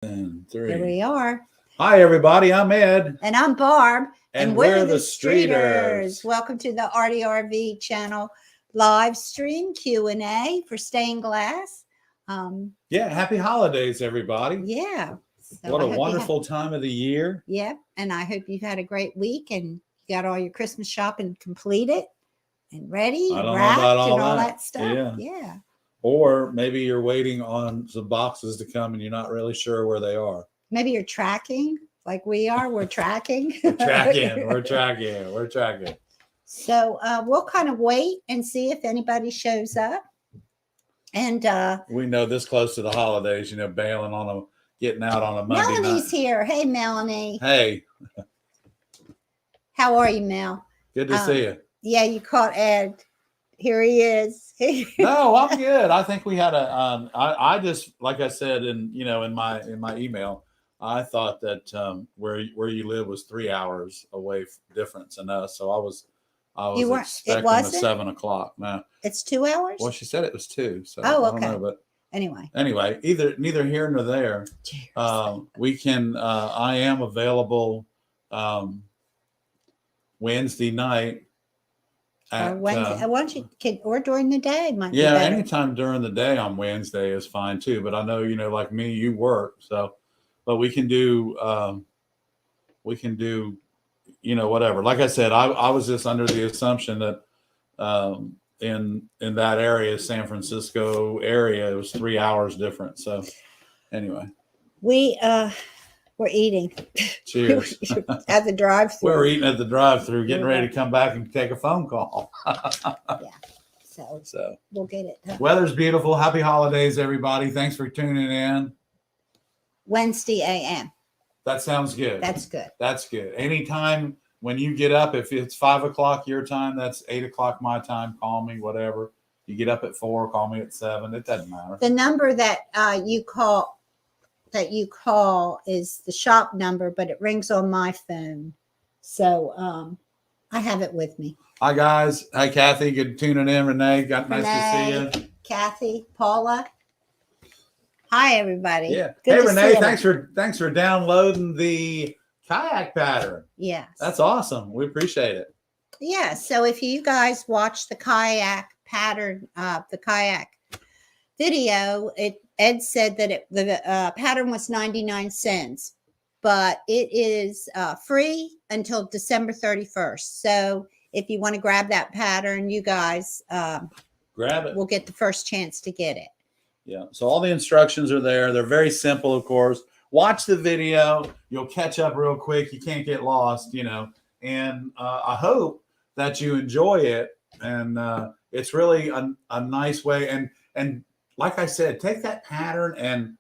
And Here three. we are. Hi, everybody. I'm Ed. And I'm Barb. And we're the Streeters. Streeters. Welcome to the RDRV channel live stream Q&A for stained glass. Yeah, happy holidays, everybody. Yeah. So What I a hope you wonderful time of the year. Yeah. And I hope you've had a great week and you got all your Christmas shopping completed and ready, I don't know wrapped about all and all that. that stuff. Yeah. Or maybe you're waiting on some boxes to come and you're not really sure where they are. Maybe you're tracking like we are. We're tracking. We're tracking. So we'll kind of wait and see if anybody shows up. And we know this close to the holidays, bailing on a getting out on a Monday Melanie's night. here. Hey, Melanie. Hey. How are you, Mel? Good to see you. Yeah, you caught Ed. Here he is. No, I'm good. I think we had a. I just, like I said in my email, I thought that where you live was 3 hours away difference in us. So I was expecting a 7 o'clock. No, it's 2 hours. Well, she said it was 2. So okay. I don't know, but anyway, neither here nor there. We can. I am available Wednesday night. Wednesday, or during the day might be better. Anytime during the day on Wednesday is fine too. But I know like me, you work, so but we can do whatever. Like I said, I was just under the assumption that in that area, San Francisco area, it was 3 hours different. So anyway, we're eating. Cheers. At the drive-thru. We're eating at the drive-thru, getting ready to come back and take a phone call. Yeah. So we'll get it done. Weather's beautiful. Happy holidays, everybody. Thanks for tuning in. Wednesday a.m. That sounds good. That's good. That's good. Anytime when you get up, if it's 5 o'clock your time, that's 8 o'clock my time. Call me, whatever. You get up at 4, call me at 7. It doesn't matter. The number that you call is the shop number, but it rings on my phone. So I have it with me. Hi, guys. Hi, Kathy. Good tuning in. Renee, nice to see you. Kathy, Paula. Hi, everybody. Yeah. Hey, Renee, thanks for downloading the kayak pattern. Yes. That's awesome. We appreciate it. Yeah. So if you guys watch the kayak pattern, the kayak video, Ed said that the pattern was 99 cents, but it is free until December 31st. So if you want to grab that pattern, you guys grab it. We'll get the first chance to get it. Yeah. So all the instructions are there. They're very simple, of course. Watch the video. You'll catch up real quick. You can't get lost, And I hope that you enjoy it. And it's really a nice way. And like I said, take that pattern and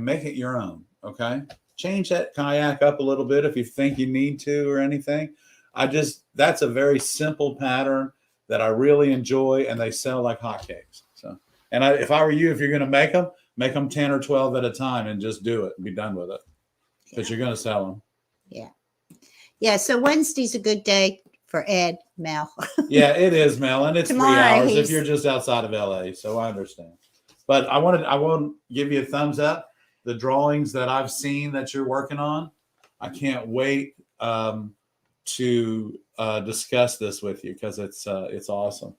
make it your own. Okay. Change that kayak up a little bit if you think you need to or anything. That's a very simple pattern that I really enjoy, and they sell like hotcakes. So, and if I were you, if you're going to make them 10 or 12 at a time and just do it and be done with it because you're going to sell them. Yeah. Yeah. So Wednesday's a good day for Ed, Mel. Yeah, it is, Mel. And it's Tomorrow 3 hours if you're just outside of LA. So I understand. But I want to give you a thumbs up. The drawings that I've seen that you're working on, I can't wait to discuss this with you because it's awesome.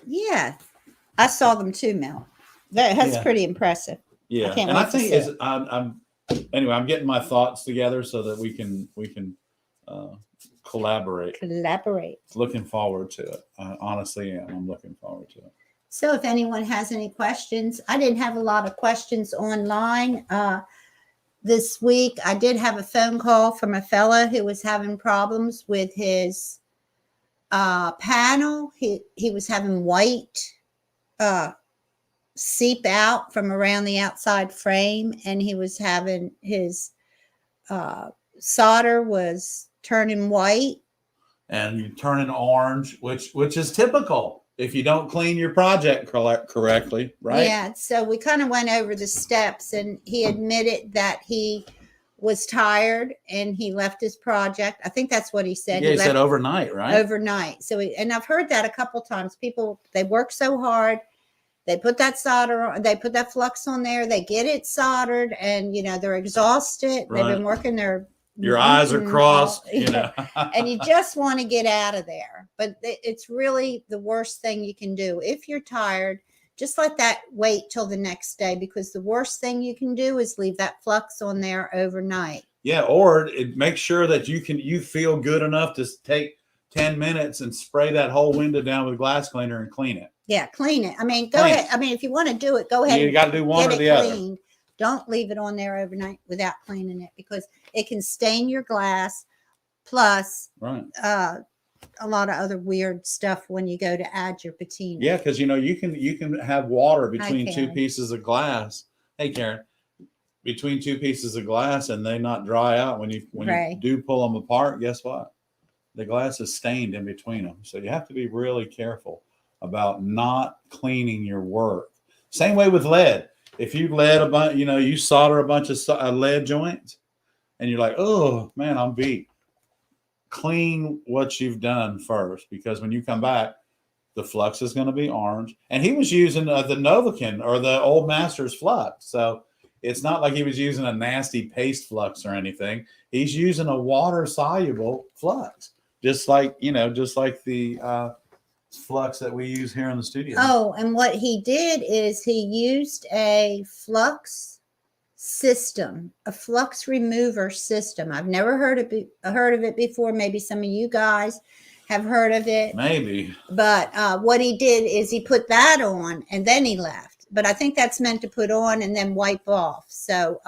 Yeah, I saw them too, Mel. That's pretty impressive. Yeah, I think I'm getting my thoughts together so that we can collaborate. Looking forward to it. I honestly am. I'm looking forward to it. So if anyone has any questions, I didn't have a lot of questions online this week. I did have a phone call from a fella who was having problems with his panel. He was having white seep out from around the outside frame, and he was having his solder was turning white. And turning orange, which is typical if you don't clean your project correctly, right? Yeah, so we kind of went over the steps, and he admitted that he was tired and he left his project. I think that's what he said. Yeah, he said overnight, right? Overnight. So, and I've heard that a couple times. People, they work so hard, They put that solder on, they put that flux on there, they get it soldered, and they're exhausted. They've been working their your eyes are crossed, and you just want to get out of there. But it's really the worst thing you can do. If you're tired, just let that wait till the next day, because the worst thing you can do is leave that flux on there overnight. Yeah, or make sure that you feel good enough to take 10 minutes and spray that whole window down with glass cleaner and clean it. Yeah, clean it. I mean, go ahead. I mean, if you want to do it, go ahead. You got to do one or the other. Don't leave it on there overnight without cleaning it, because it can stain your glass. Plus, a lot of other weird stuff when you go to add your patina. Yeah, because you can have water between two pieces of glass. Hey, Karen, between two pieces of glass, and they not dry out when you do pull them apart. Guess what? The glass is stained in between them. So you have to be really careful about not cleaning your work. Same way with lead. If you lead a bunch, you solder a bunch of lead joints, and you're like, oh man, I'm beat. Clean what you've done first, because when you come back, the flux is going to be orange. And he was using the Novocaine or the Old Masters flux, so it's not like he was using a nasty paste flux or anything. He's using a water soluble flux, just like the flux that we use here in the studio. Oh, and what he did is he used a flux system, a flux remover system. I've never heard of it before. Maybe some of you guys have heard of it. Maybe. But what he did is he put that on and then he left. But I think that's meant to put on and then wipe off. So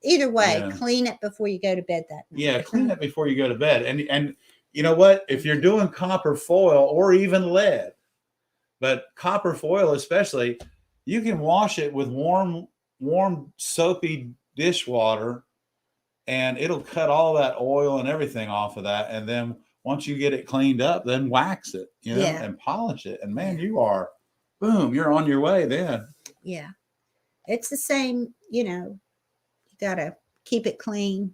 either way, clean it before you go to bed that night. Yeah, clean it before you go to bed. And you know what? If you're doing copper foil or even lead, but copper foil especially, you can wash it with warm soapy dishwater, and it'll cut all that oil and everything off of that. And then once you get it cleaned up, then wax it, and polish it. And man, you are, boom, you're on your way then. Yeah. It's the same, you got to keep it clean.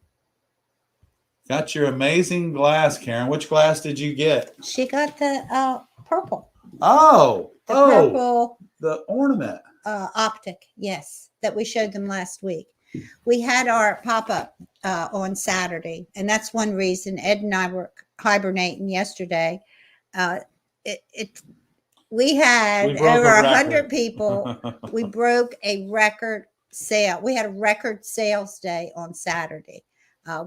Got your amazing glass, Karen. Which glass did you get? She got the purple. Purple. The ornament. Optic, yes, that we showed them last week. We had our pop-up on Saturday, and that's one reason Ed and I were hibernating yesterday. We had over 100 people. We broke a record sale. We had a record sales day on Saturday.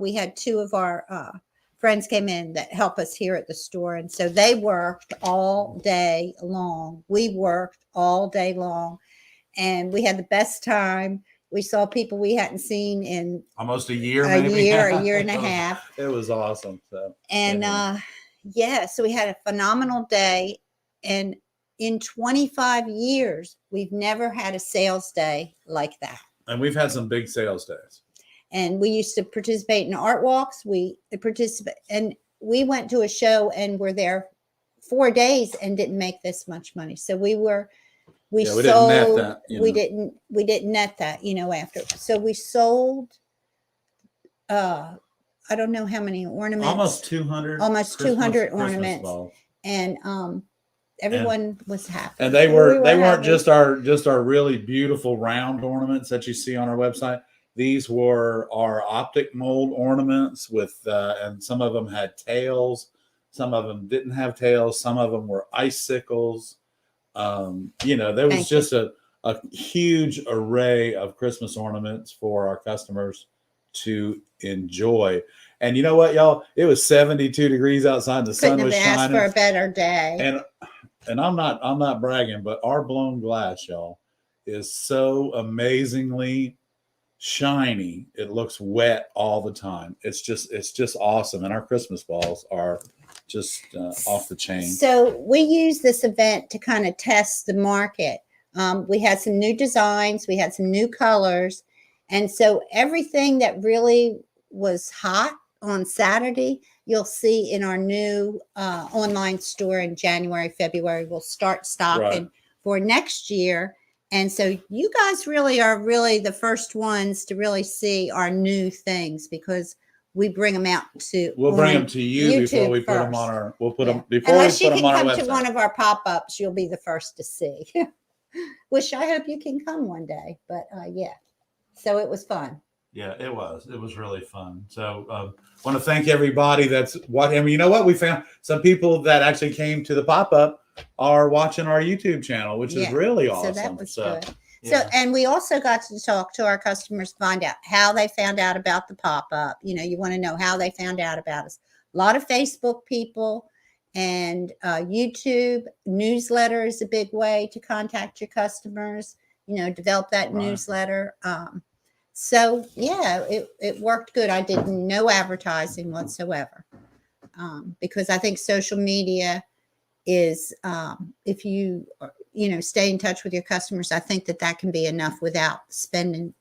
We had two of our friends came in that help us here at the store, and so they worked all day long. We worked all day long, and we had the best time. We saw people we hadn't seen in almost a year, a year and a half. It was awesome. So, and so we had a phenomenal day. And in 25 years, we've never had a sales day like that. And we've had some big sales days. And we used to participate in art walks. We went to a show and were there 4 days and didn't make this much money. So we sold. Didn't net that, we didn't net that, after. So we sold. I don't know how many ornaments. Almost 200. Almost 200 ornaments. And everyone was happy. And they weren't just our really beautiful round ornaments that you see on our website. These were our optic mold ornaments with, and some of them had tails. Some of them didn't have tails. Some of them were icicles. There was just a huge array of Christmas ornaments for our customers to enjoy. And you know what, y'all? It was 72 degrees outside. The sun was shining. Asked for a better day. And I'm not bragging, but our blown glass, y'all, is so amazingly shiny. It looks wet all the time. It's just awesome. And our Christmas balls are just off the chain. So we use this event to kind of test the market. We had some new designs. We had some new colors. And so everything that really was hot on Saturday, you'll see in our new online store in January, February. We'll start stocking for next year. And so you guys really are the first ones to really see our new things, because we bring them out to. We'll bring them to you YouTube before we put them on our. We'll put them before Unless we put them on our website. Unless you can come to one of our pop-ups, you'll be the first to see. Which I hope you can come one day. But yeah, so it was fun. Yeah, it was. It was really fun. So, want to thank everybody that's watching. I mean, you know what? We found some people that actually came to the pop up are watching our YouTube channel, which is really awesome. So that was good. Yeah. So, and we also got to talk to our customers, find out how they found out about the pop up. You know, you want to know how they found out about us. A lot of Facebook people and YouTube newsletter is a big way to contact your customers. You know, develop that newsletter. So yeah, it worked good. I did no advertising whatsoever because I think social media is if you stay in touch with your customers, I think that can be enough without spending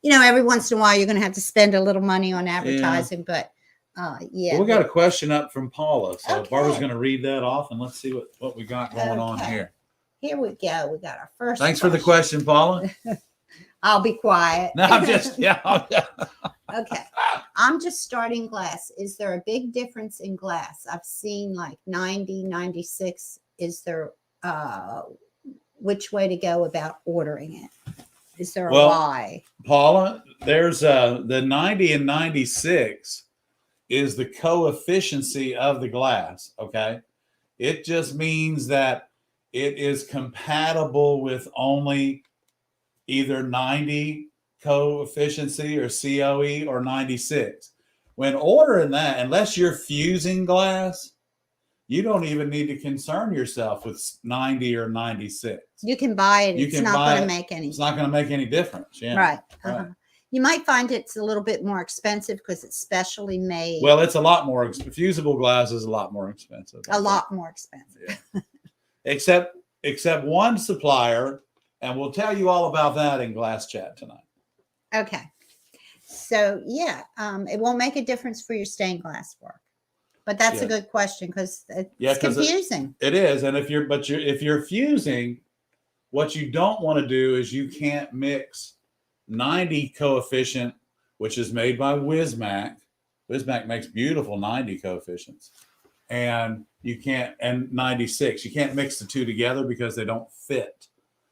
every once in a while you're going to have to spend a little money on advertising. But yeah. Well, we got a question up from Paula, so Barbara's going to read that off, and let's see what we got going on here. Here we go. We got our first. Thanks for the question, Paula. I'll be quiet. No, I'm just Okay. I'm just starting glass. Is there a big difference in glass? I've seen like 90, 96. Is there which way to go about ordering it? Is there a why? Paula, there's the 90 and 96 is the coefficiency of the glass, okay? It just means that it is compatible with only either 90 coefficiency or COE or 96. When ordering that, unless you're fusing glass, you don't even need to concern yourself with 90 or 96. You can buy it. It's not going to make any. It's not going to make any difference. Yeah. Right. Right. You might find it's a little bit more expensive because it's specially made. Well, it's a lot more. Fusible glass is a lot more expensive. A lot more expensive. Yeah. except one supplier. And we'll tell you all about that in Glass Chat tonight. Okay. So, yeah, it won't make a difference for your stained glass work. But that's a good question because it's confusing. It is. And if you're fusing, what you don't want to do is you can't mix 90 coefficient, which is made by Wismac. Wismac makes beautiful 90 coefficients. And you can't, and 96. You can't mix the two together because they don't fit.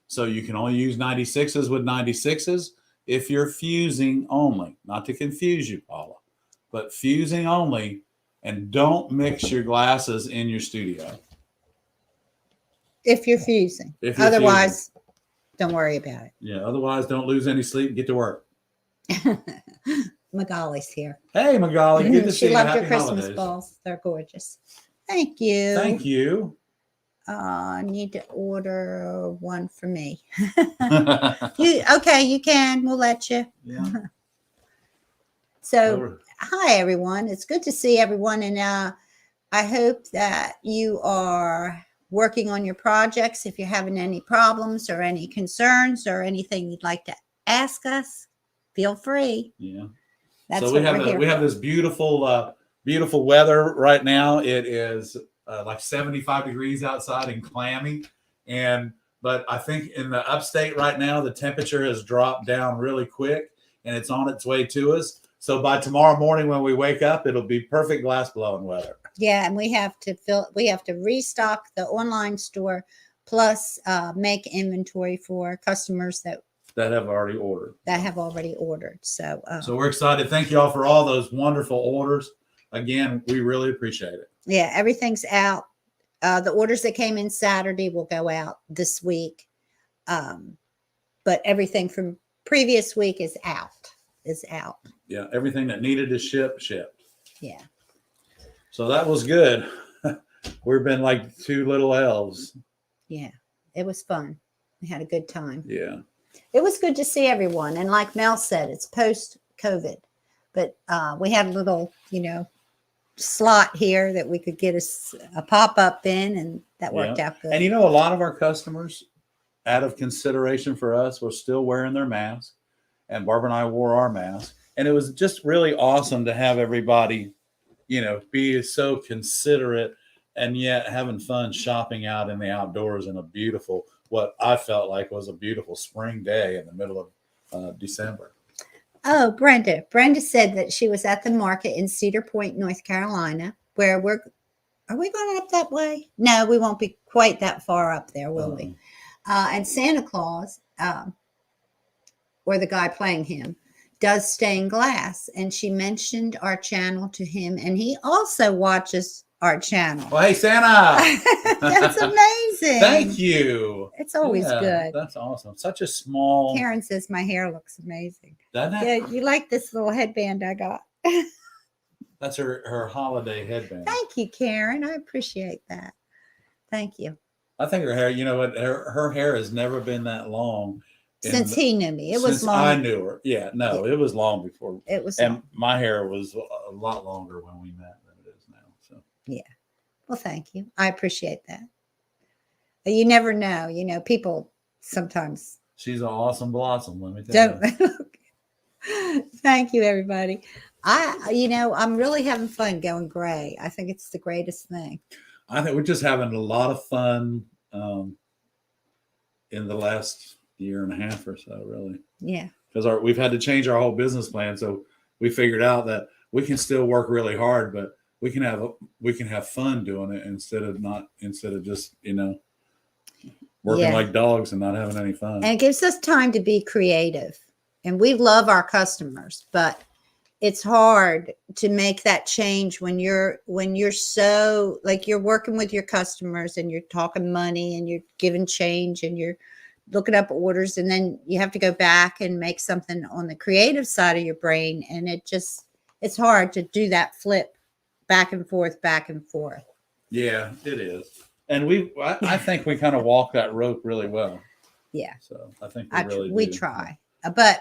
So you can only use 96s with 96s if you're fusing only. Not to confuse you, Paula, but fusing only, and don't mix your glasses in your studio. If you're fusing. Otherwise, don't worry about it. Yeah, otherwise don't lose any sleep and get to work. Magali's here. Hey, Magali, good to see you. She loved your Christmas balls. They're gorgeous. Thank you. Thank you. I need to order one for me. You can. We'll let you. Yeah. So, hi, everyone. It's good to see everyone. And I hope that you are working on your projects. If you're having any problems or any concerns or anything you'd like to ask us, feel free. Yeah. That's so we have this beautiful weather right now. It is like 75 degrees outside and clammy. But I think in the upstate right now, the temperature has dropped down really quick and it's on its way to us. So by tomorrow morning when we wake up, it'll be perfect glass blowing weather. Yeah, and we have to restock the online store plus make inventory for customers that have already ordered. So we're excited. Thank you all for all those wonderful orders. Again, we really appreciate it. Yeah, everything's out. The orders that came in Saturday will go out this week. But everything from previous week is out. Yeah, everything that needed to shipped. Yeah. So that was good. We've been like two little elves. Yeah, it was fun. We had a good time. Yeah. It was good to see everyone. And like Mel said, it's post-COVID. But we had a little, slot here that we could get a pop-up in, and that worked out good. And a lot of our customers, out of consideration for us, were still wearing their masks. And Barbara and I wore our masks. And it was just really awesome to have everybody, be so considerate and yet having fun shopping out in the outdoors in a beautiful, what I felt like was a beautiful spring day in the middle of December. Oh, Brenda. Brenda said that she was at the market in Cedar Point, North Carolina, where are we going up that way? No, we won't be quite that far up there, will we? And Santa Claus, or the guy playing him, does stained glass. And she mentioned our channel to him, and he also watches our channel. Well, hey, Santa. That's amazing. Thank you. It's always good. That's awesome. Such a small. Karen says my hair looks amazing. Doesn't it? Yeah, you like this little headband I got. That's her holiday headband. Thank you, Karen. I appreciate that. Thank you. I think her hair, you know what, her hair has never been that long. Since he knew me. It was long. I knew her. Yeah, no, it was long before. It was and long. My hair was a lot longer when we met than it is now. So yeah. Well, thank you. I appreciate that. But you never know. You know, people sometimes. She's an awesome blossom, let me tell you. Thank you, everybody. I'm really having fun going gray. I think it's the greatest thing. I think we're just having a lot of fun in the last year and a half or so, really. Yeah. Because we've had to change our whole business plan, so we figured out that we can still work really hard, but we can have fun doing it instead of just working like dogs and not having any fun. And it gives us time to be creative. And we love our customers, but it's hard to make that change when you're so like you're working with your customers and you're talking money and you're giving change and you're looking up orders, and then you have to go back and make something on the creative side of your brain. And it's hard to do that flip back and forth. Yeah, it is. And I think we kind of walk that rope really well. Yeah. So I think we try. But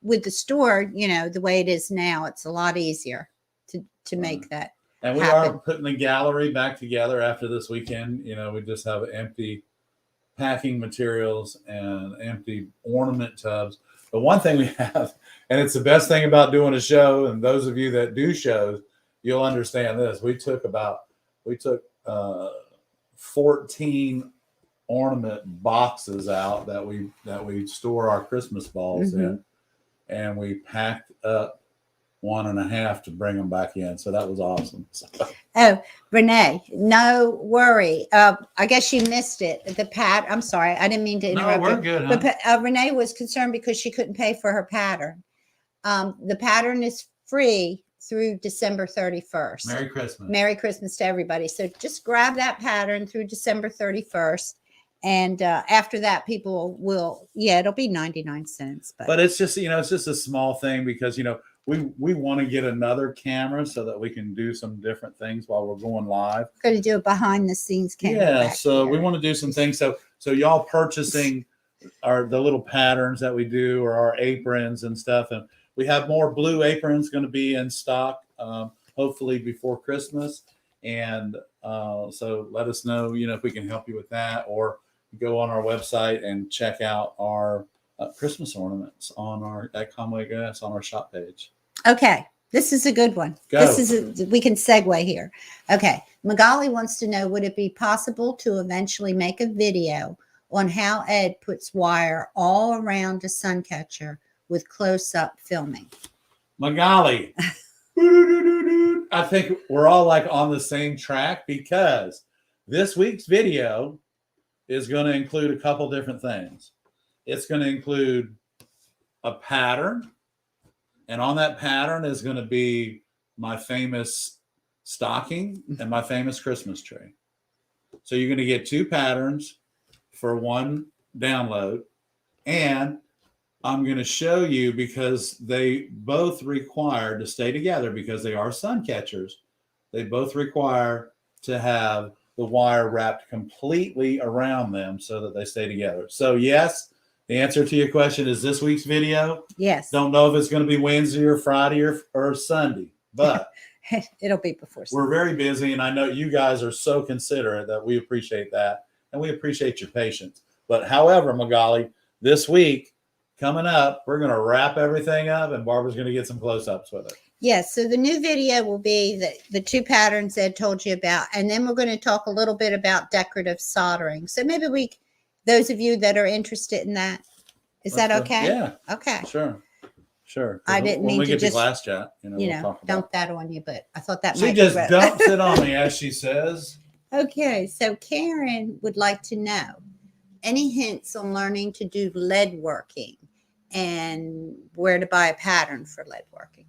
with the store, the way it is now, it's a lot easier to make that. And we happen. are putting the gallery back together after this weekend. We just have empty packing materials and empty ornament tubs. The one thing we have, and it's the best thing about doing a show, and those of you that do shows, you'll understand this. We took 14 ornament boxes out that we store our Christmas balls in, and we packed up 1.5 to bring them back in. So that was awesome. Oh, Renee, no worry. I guess you missed it. I'm sorry. I didn't mean to interrupt. No, we're good. Huh? But Renee was concerned because she couldn't pay for her pattern. The pattern is free through December 31st. Merry Christmas. Merry Christmas to everybody. So just grab that pattern through December 31st. And after that, people will, it'll be 99 cents. But it's just, it's just a small thing because, we want to get another camera so that we can do some different things while we're going live. We're going to do a behind the scenes camera. Yeah. So we want to do some things. So y'all purchasing the little patterns that we do, or our aprons and stuff. And we have more blue aprons going to be in stock, hopefully before Christmas. And so let us know, if we can help you with that, or go on our website and check out our Christmas ornaments at Conway Gas on our shop page. Okay. This is a good one. Go. We can segue here. Okay. Magali wants to know, would it be possible to eventually make a video on how Ed puts wire all around a sun catcher with close-up filming? Magali. I think we're all on the same track, because this week's video is going to include a couple different things. It's going to include a pattern, and on that pattern is going to be my famous stocking and my famous Christmas tree. So you're going to get 2 patterns for one download, and I'm going to show you, because they both require to stay together, because they are sun catchers. They both require to have the wire wrapped completely around them so that they stay together. So yes, the answer to your question is this week's video. Yes. Don't know if it's going to be Wednesday or Friday or Sunday, but it'll be before Sunday. We're very busy, and I know you guys are so considerate that we appreciate that, and we appreciate your patience. But however, Magali, this week coming up, we're going to wrap everything up, and Barbara's going to get some close-ups with it. Yes. So the new video will be the 2 patterns Ed told you about, and then we're going to talk a little bit about decorative soldering. So maybe those of you that are interested in that, is that okay? Yeah. Okay. Sure. I didn't mean when we to get just, to glass chat, we'll talk about dump that on you, but I thought that she might just be dumps it on me, as she says. Okay. So Karen would like to know, any hints on learning to do lead working and where to buy a pattern for lead working?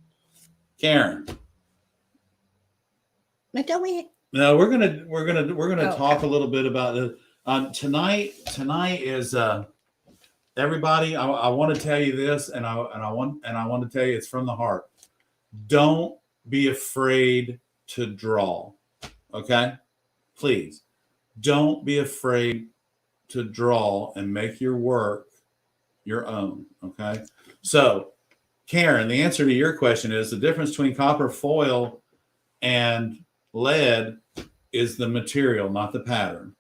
Karen. But don't we? No, we're gonna Oh, talk a little bit about it. Tonight is everybody. I want to tell you this, and I want to tell you it's from the heart. Don't be afraid to draw. Okay, please don't be afraid to draw and make your work your own. Okay, so Karen, the answer to your question is the difference between copper foil and lead is the material, not the pattern.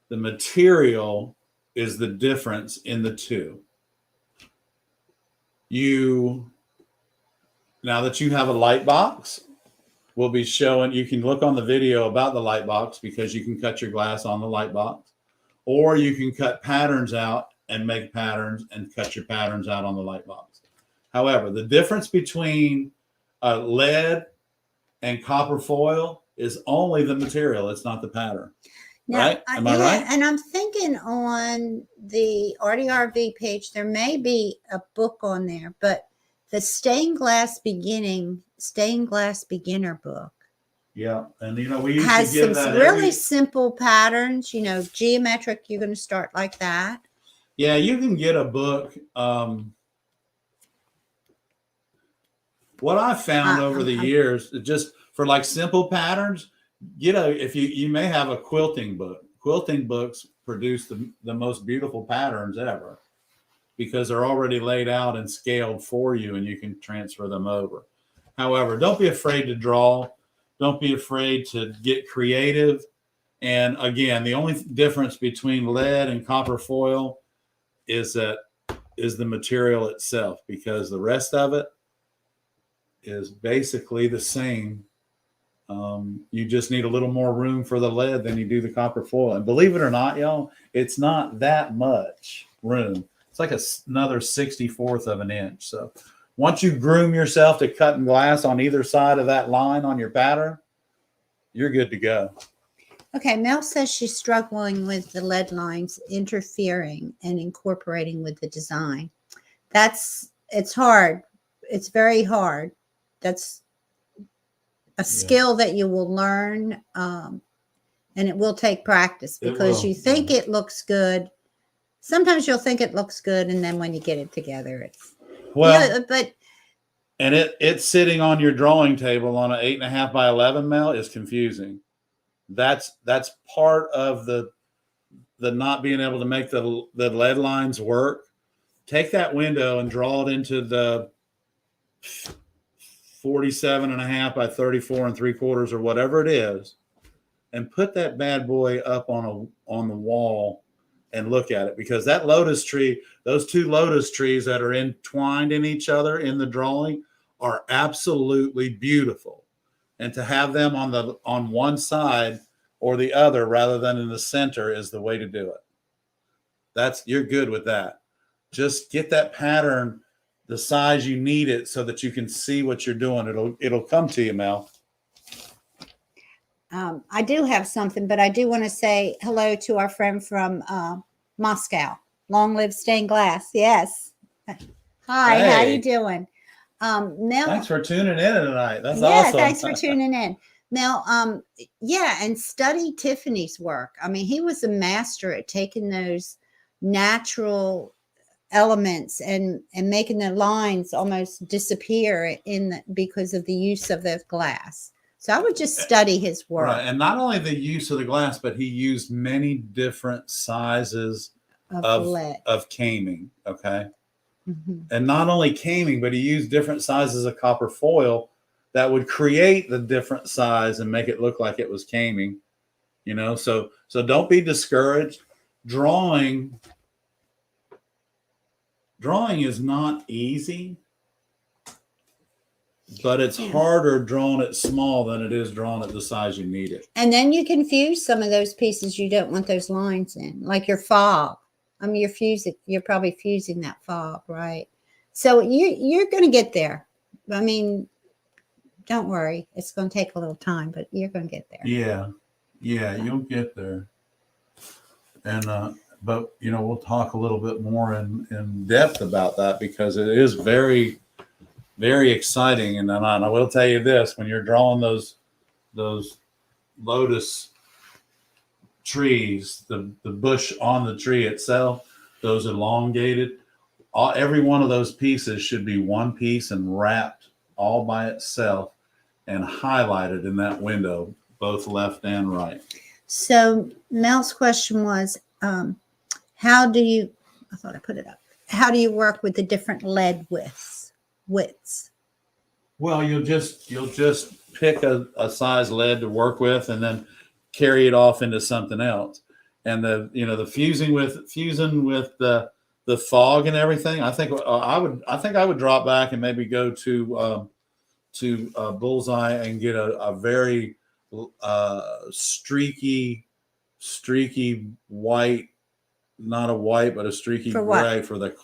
The material is the difference in the two. Now that you have a light box, we'll be showing, you can look on the video about the light box because you can cut your glass on the light box, or you can cut patterns out and make patterns and cut your patterns out on the light box. However, the difference between lead and copper foil is only the material. It's not the pattern. Now, right? Am I right? And I'm thinking on the RDRV page, there may be a book on there, but the stained glass beginner book. Yeah, and we used has to give some that really simple patterns. Geometric. You're going to start like that. Yeah, you can get a book. What I found over the years, just for like simple patterns, if you may have a quilting book. Quilting books produce the most beautiful patterns ever because they're already laid out and scaled for you, and you can transfer them over. However, don't be afraid to draw. Don't be afraid to get creative. And again, the only difference between lead and copper foil is the material itself, because the rest of it is basically the same. You just need a little more room for the lead than you do the copper foil. And believe it or not, y'all, it's not that much room. It's like another 64th of an inch. So once you groom yourself to cutting glass on either side of that line on your pattern, you're good to go. Okay, Mel says she's struggling with the lead lines interfering and incorporating with the design. It's hard. It's very hard. That's a skill that you will learn, and it will take practice, because you think it looks good. Sometimes you'll think it looks good, and then when you get it together, it's and it's sitting on your drawing table on an 8.5 by 11 Mel is confusing. That's part of the not being able to make the lead lines work. Take that window and draw it into the 47.5 by 34 3/4 or whatever it is, and put that bad boy up on the wall and look at it, because that lotus tree, those two lotus trees that are entwined in each other in the drawing, are absolutely beautiful. And to have them on one side or the other rather than in the center is the way to do it. You're good with that. Just get that pattern the size you need it so that you can see what you're doing. It'll come to you, Mel. I do have something, but I do want to say hello to our friend from Moscow. Long live stained glass. Yes. Hi, hey. How you doing? Mel, thanks for tuning in tonight. That's awesome. Thanks for tuning in. Mel, and study Tiffany's work. I mean, he was a master at taking those natural elements and making the lines almost disappear because of the use of the glass. So I would just study his work. Right. And not only the use of the glass, but he used many different sizes of caming. Okay. Mm-hmm. And not only caming, but he used different sizes of copper foil that would create the different size and make it look like it was caming. So don't be discouraged. Drawing is not easy, but it's harder drawing it small than it is drawing it the size you need it. And then you can fuse some of those pieces you don't want those lines in, like your fob. I mean, you're probably fusing that fob, right? So you're going to get there. I mean, don't worry. It's going to take a little time, but you're going to get there. Yeah, you'll get there. And but we'll talk a little bit more in depth about that, because it is very, very exciting. And I will tell you this: when you're drawing those lotus trees, the bush on the tree itself, those elongated, every one of those pieces should be one piece and wrapped all by itself and highlighted in that window, both left and right. So Mel's question was, how do you, I thought I put it up. How do you work with the different lead widths? Well, you'll just pick a size lead to work with, and then carry it off into something else. And the fusing with the fog and everything. I think I would drop back and maybe go to Bullseye and get a very streaky white, not a white, but a streaky gray for the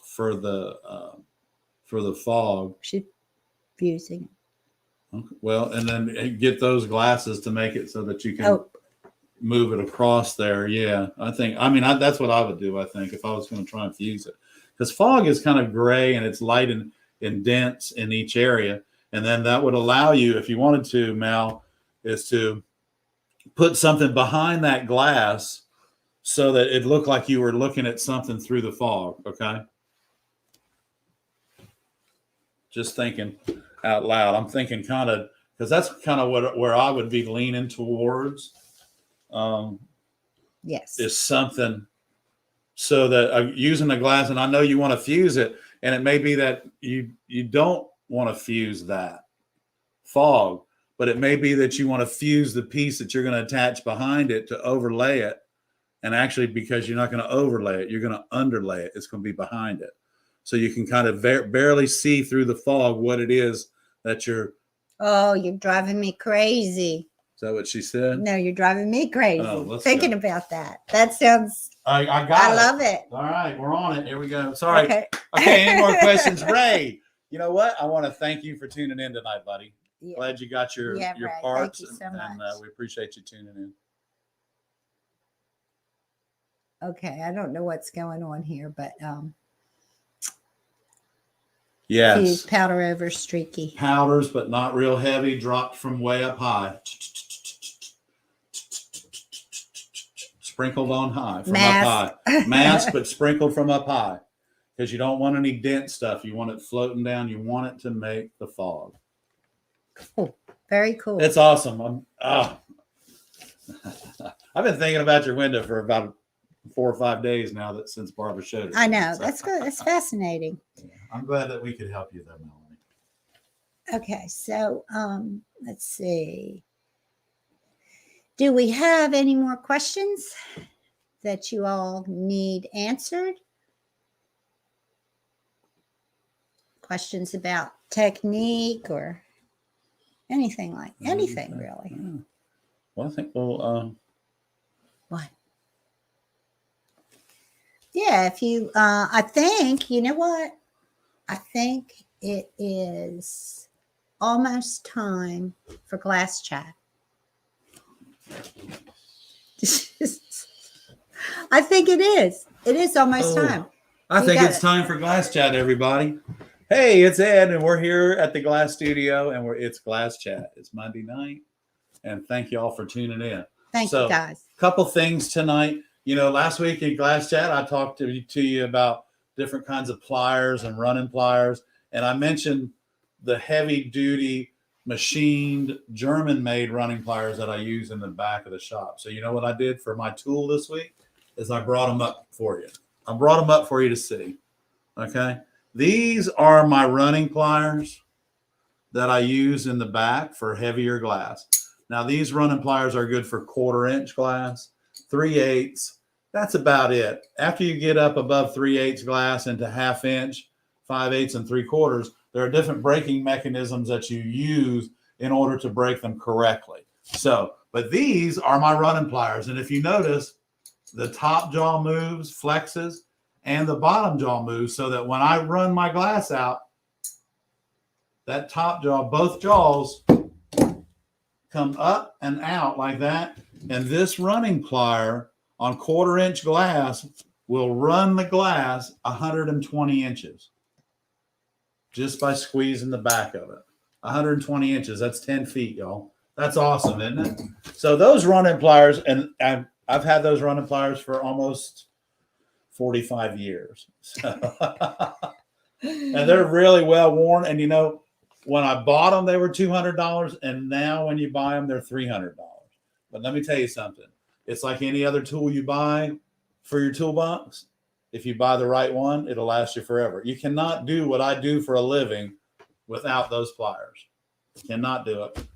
fog. She's fusing. Okay. Well, and then get those glasses to make it so that you can move it across there. Yeah, that's what I would do. I think if I was going to try and fuse it, because fog is kind of gray and it's light and dense in each area. And then that would allow you, if you wanted to, Mal, is to put something behind that glass so that it looked like you were looking at something through the fog. Okay. Just thinking out loud. I'm thinking kind of, because that's kind of where I would be leaning towards. Yes. Is something so that using a glass, and I know you want to fuse it, and it may be that you don't want to fuse that fog, but it may be that you want to fuse the piece that you're going to attach behind it to overlay it. And actually, because you're not going to overlay it, you're going to underlay it. It's going to be behind it. So you can kind of barely see through the fog what it is that you're. Oh, you're driving me crazy. Is that what she said? No, you're driving me crazy. Thinking about that. That sounds. I love it. All right, we're on it. Here we go. Sorry. Okay. Any more questions, Ray? You know what? I want to thank you for tuning in tonight, buddy. Yeah. Glad you got your Ray, parts, thank you so much. And we appreciate you tuning in. Okay, I don't know what's going on here, but yes, fuse powder over streaky powders, but not real heavy. Dropped from way up high. Sprinkled on high from up high. Masked, but sprinkled from up high, because you don't want any dent stuff. You want it floating down. You want it to make the fog. Cool. Very cool. It's awesome. I've been thinking about your window for about 4 or 5 days now, since Barbara showed it. I know. That's good. That's fascinating. Yeah, I'm glad that we could help you there, Melanie. Okay, so let's see. Do we have any more questions that you all need answered? Questions about technique or anything anything really? Yeah. Well, I think we'll. What? Yeah, if you, I think, you know what? I think it is almost time for Glass Chat. I think it is. It is almost time. I think it's time for Glass Chat, everybody. Hey, it's Ed, and we're here at the Glass Studio, and it's Glass Chat. It's Monday night, and thank you all for tuning in. Thank you, guys. Couple things tonight. Last week in Glass Chat, I talked to you about different kinds of pliers and running pliers, and I mentioned the heavy-duty machined German-made running pliers that I use in the back of the shop. So you know what I did for my tool this week is I brought them up for you. I brought them up for you to see. Okay, these are my running pliers that I use in the back for heavier glass. Now these running pliers are good for 1/4-inch glass, 3/8. That's about it. After you get up above 3/8 glass into 1/2 inch, 5/8 and 3/4, there are different braking mechanisms that you use in order to break them correctly. So, but these are my running pliers. And if you notice, the top jaw moves, flexes, and the bottom jaw moves, so that when I run my glass out, that top jaw, both jaws come up and out like that. And this running plier on 1/4-inch glass will run the glass 120 inches just by squeezing the back of it. 120 inches. That's 10 feet, y'all. That's awesome, isn't it? So those running pliers, and I've had those running pliers for almost 45 years. So and they're really well worn. And you know, when I bought them, they were $200, and now when you buy them, they're $300. But let me tell you something. It's like any other tool you buy for your toolbox. If you buy the right one, it'll last you forever. You cannot do what I do for a living without those pliers. Cannot do it.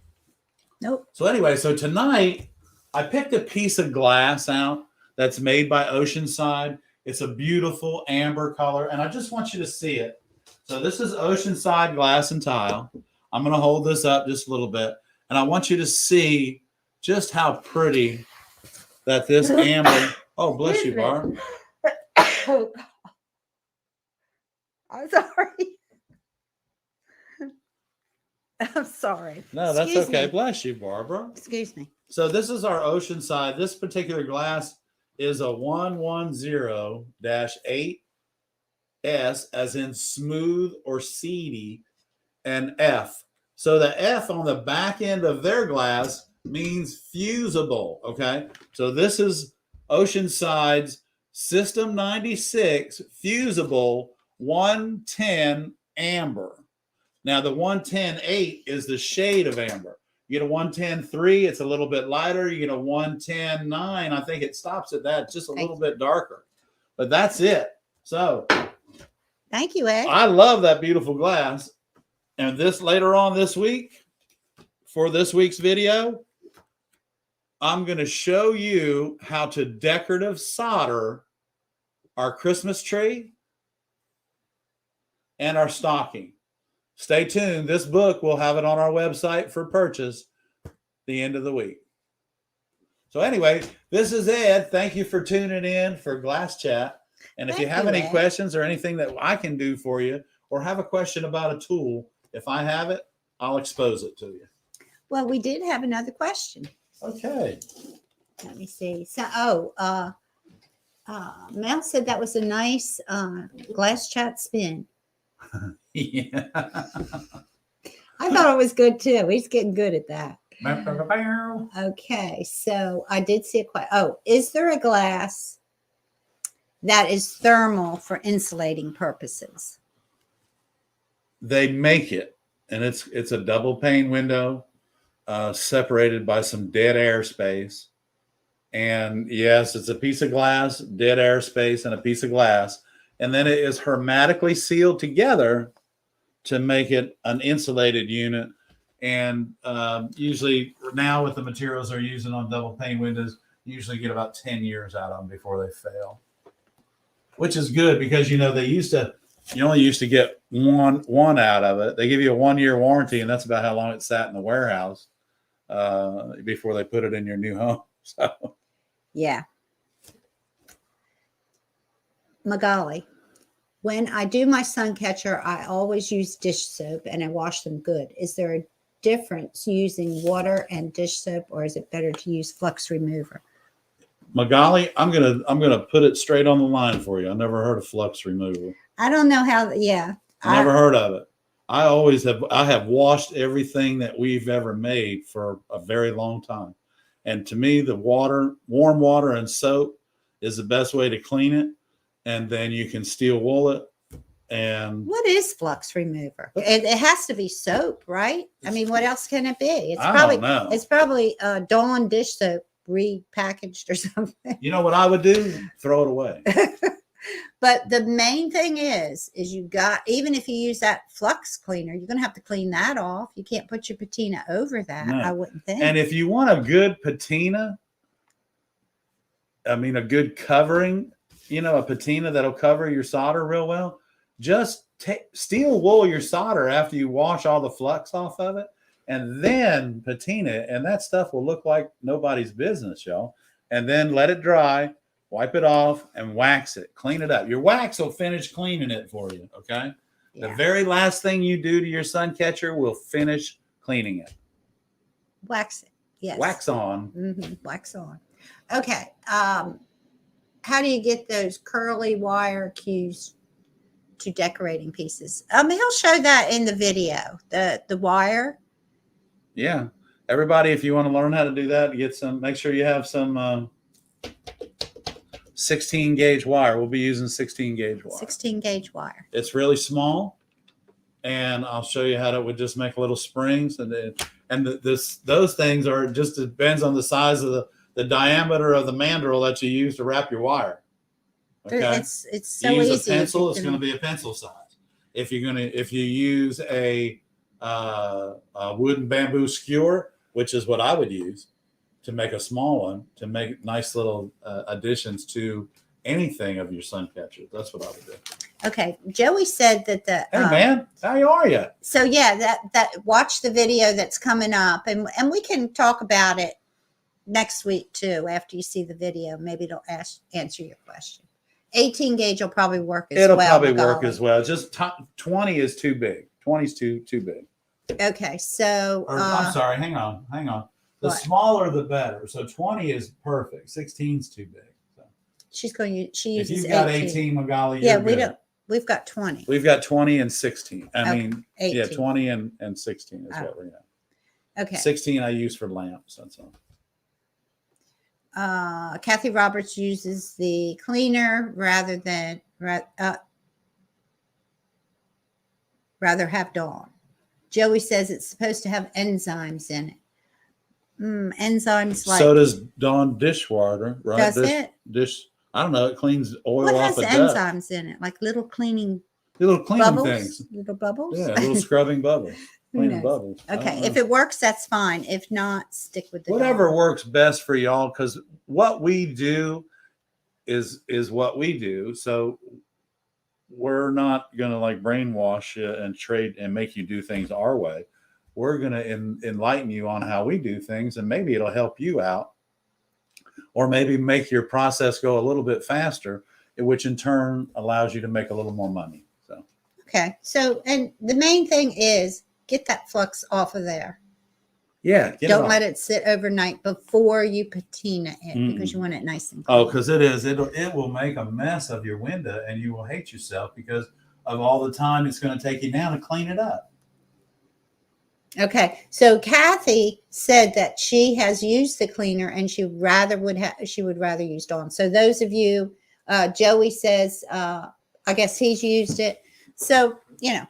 Nope. So anyway, so tonight I picked a piece of glass out that's made by Oceanside. It's a beautiful amber color, and I just want you to see it. So this is Oceanside glass and tile. I'm going to hold this up just a little bit, and I want you to see just how pretty that this amber. Oh, bless you, Barb. I'm sorry. I'm sorry. No, that's Excuse okay. me. Bless you, Barbara. Excuse me. So this is our Oceanside. This particular glass is a 110-8S, as in smooth or seedy, and F. So the F on the back end of their glass means fusible. Okay. So this is Oceanside's System 96 fusible 110 amber. Now the 110-8 is the shade of amber. You get a 110-3, it's a little bit lighter. You get a 110-9, I think it stops at that, just a little bit darker. But that's it. So thank you, Ed. I love that beautiful glass. And this later on this week, for this week's video, I'm going to show you how to decorative solder our Christmas tree and our stocking. Stay tuned. This book, we'll have it on our website for purchase the end of the week. So anyway, this is Ed. Thank you for tuning in for Glass Chat. And if you have any questions or anything that I can do for you, or have a question about a tool, if I have it, I'll expose it to you. Well, we did have another question. Okay. Let me see. So, Mel said that was a nice Glass Chat spin. Yeah. I thought it was good too. He's getting good at that. Okay, so I did see a question. Oh, is there a glass that is thermal for insulating purposes? They make it, and it's a double pane window, separated by some dead air space. And yes, it's a piece of glass, dead air space, and a piece of glass. And then it is hermetically sealed together to make it an insulated unit. And usually now with the materials they're using on double pane windows, you usually get about 10 years out of them before they fail, which is good because, you know, you only used to get one out of it. They give you a 1-year warranty, and that's about how long it sat in the warehouse before they put it in your new home. So yeah. Magali, when I do my sun catcher, I always use dish soap and I wash them good. Is there a difference using water and dish soap, or is it better to use flux remover? Magali, I'm gonna put it straight on the line for you. I never heard of flux remover. I don't know how. Yeah, I never heard of it. I have washed everything that we've ever made for a very long time. And to me, the warm water and soap is the best way to clean it. And then you can steel wool it. And what is flux remover? It has to be soap, right? I mean, what else can it be? don't know. It's probably Dawn dish soap repackaged or something. You know what I would do? Throw it away. But the main thing is even if you use that flux cleaner, you're going to have to clean that off. You can't put your patina over that. No. I wouldn't think. And if you want a good patina, a good covering, a patina that'll cover your solder real well, just steel wool your solder after you wash all the flux off of it, and then patina it, and that stuff will look like nobody's business, y'all. And then let it dry, wipe it off, and wax it. Clean it up. Your wax will finish cleaning it for you, okay? Yeah. The very last thing you do to your sun catcher will finish cleaning it. Wax it, yes. Wax on. Mm-hmm. Wax on. Okay. how do you get those curly wire cues to decorating pieces? He'll show that in the video, the wire. Yeah. Everybody, if you want to learn how to do that, make sure you have some 16 gauge wire. We'll be using 16 gauge wire. 16 gauge wire. It's really small, and I'll show you how to just make little springs, those things are just depends on the size of the diameter of the mandrel that you use to wrap your wire. Okay, it's so you use easy. a pencil. It's going to be a pencil size. If you use a wooden bamboo skewer, which is what I would use to make a small one, to make nice little additions to anything of your sun catchers. That's what I would do. Okay. Joey said that Hey man, how are you? So yeah, that watch the video that's coming up, and we can talk about it next week too after you see the video. Maybe it'll answer your question. 18 gauge will probably work as well. It'll probably work as well. Just 20 is too big. 20 is too big. Okay, so I'm sorry. Hang on. The smaller the better. So 20 is perfect. 16 is too big. So she uses. If you've got 18, Magali, yeah, we don't. We've got 20. We've got 20 and 16. I mean, 18. Yeah, 20 and 16 is what we have. Okay. 16 I use for lamps. That's all. Kathy Roberts uses the cleaner rather have Dawn. Joey says it's supposed to have enzymes in it. Enzymes like. So does Dawn dishwater, right? Does it? I don't know. It cleans oil what off has a duck. enzymes in it? Like little cleaning. Little cleaning bubbles? things. Little bubbles. Yeah, little scrubbing bubbles. Cleaning bubbles. Okay, if it works, that's fine. If not, stick with the whatever works best for y'all. Because what we do is what we do. So we're not gonna like brainwash you and trade and make you do things our way. We're gonna enlighten you on how we do things, and maybe it'll help you out, or maybe make your process go a little bit faster, which in turn allows you to make a little more money. So okay. So, and the main thing is get that flux off of there. Yeah. Don't let it sit overnight before you patina it because you want it nice and clean. Oh, because it will make a mess of your window, and you will hate yourself because of all the time it's going to take you now to clean it up. Okay, so Kathy said that she has used the cleaner and she would rather use Dawn. So those of you, Joey says, I guess he's used it. So Yeah,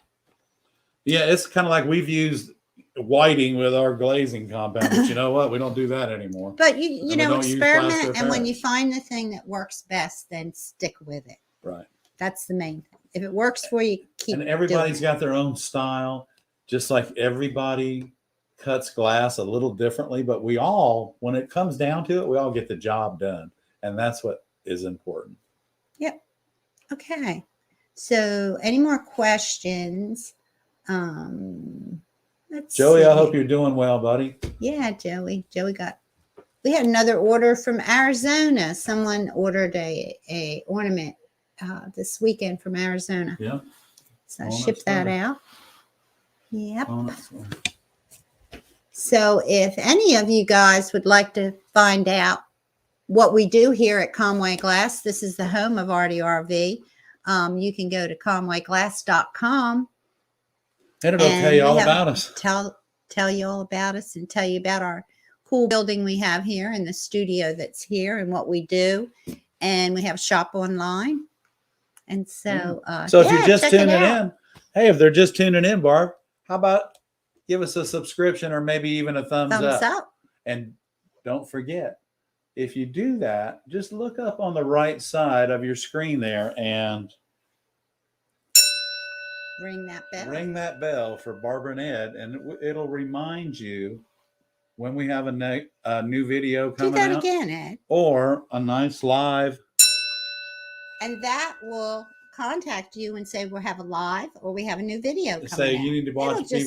it's kind of like we've used whiting with our glazing compound, but you know what? We don't do that anymore. But you know, experiment, and when you find the thing that works best, then stick with it. Right. That's the main thing. If it works for you, keep. And everybody's got their own style. Just like everybody cuts glass a little differently, but we all, when it comes down to it, we all get the job done. And that's what is important. Yep. Okay. So any more questions? Joey, I hope you're doing well, buddy. Yeah, Joey. We had another order from Arizona. Someone ordered a ornament this weekend from Arizona. Yeah. So I shipped that out. Yep. So if any of you guys would like to find out what we do here at Conway Glass, this is the home of RDRV. You can go to conwayglass.com. And it'll tell you all about us. Tell you all about us and tell you about our cool building we have here and the studio that's here and what we do. And we have a shop online. And so, so if you're just tuning in, hey, if they're just tuning in, Barb, how about give us a subscription or maybe even a thumbs up? And don't forget, if you do that, just look up on the right side of your screen there and ring that bell for Barbara and Ed, and it'll remind you when we have a new video coming out. Do that again, Ed. Or a nice live. And that will contact you and say we'll have a live or we have a new video coming say out. You need to be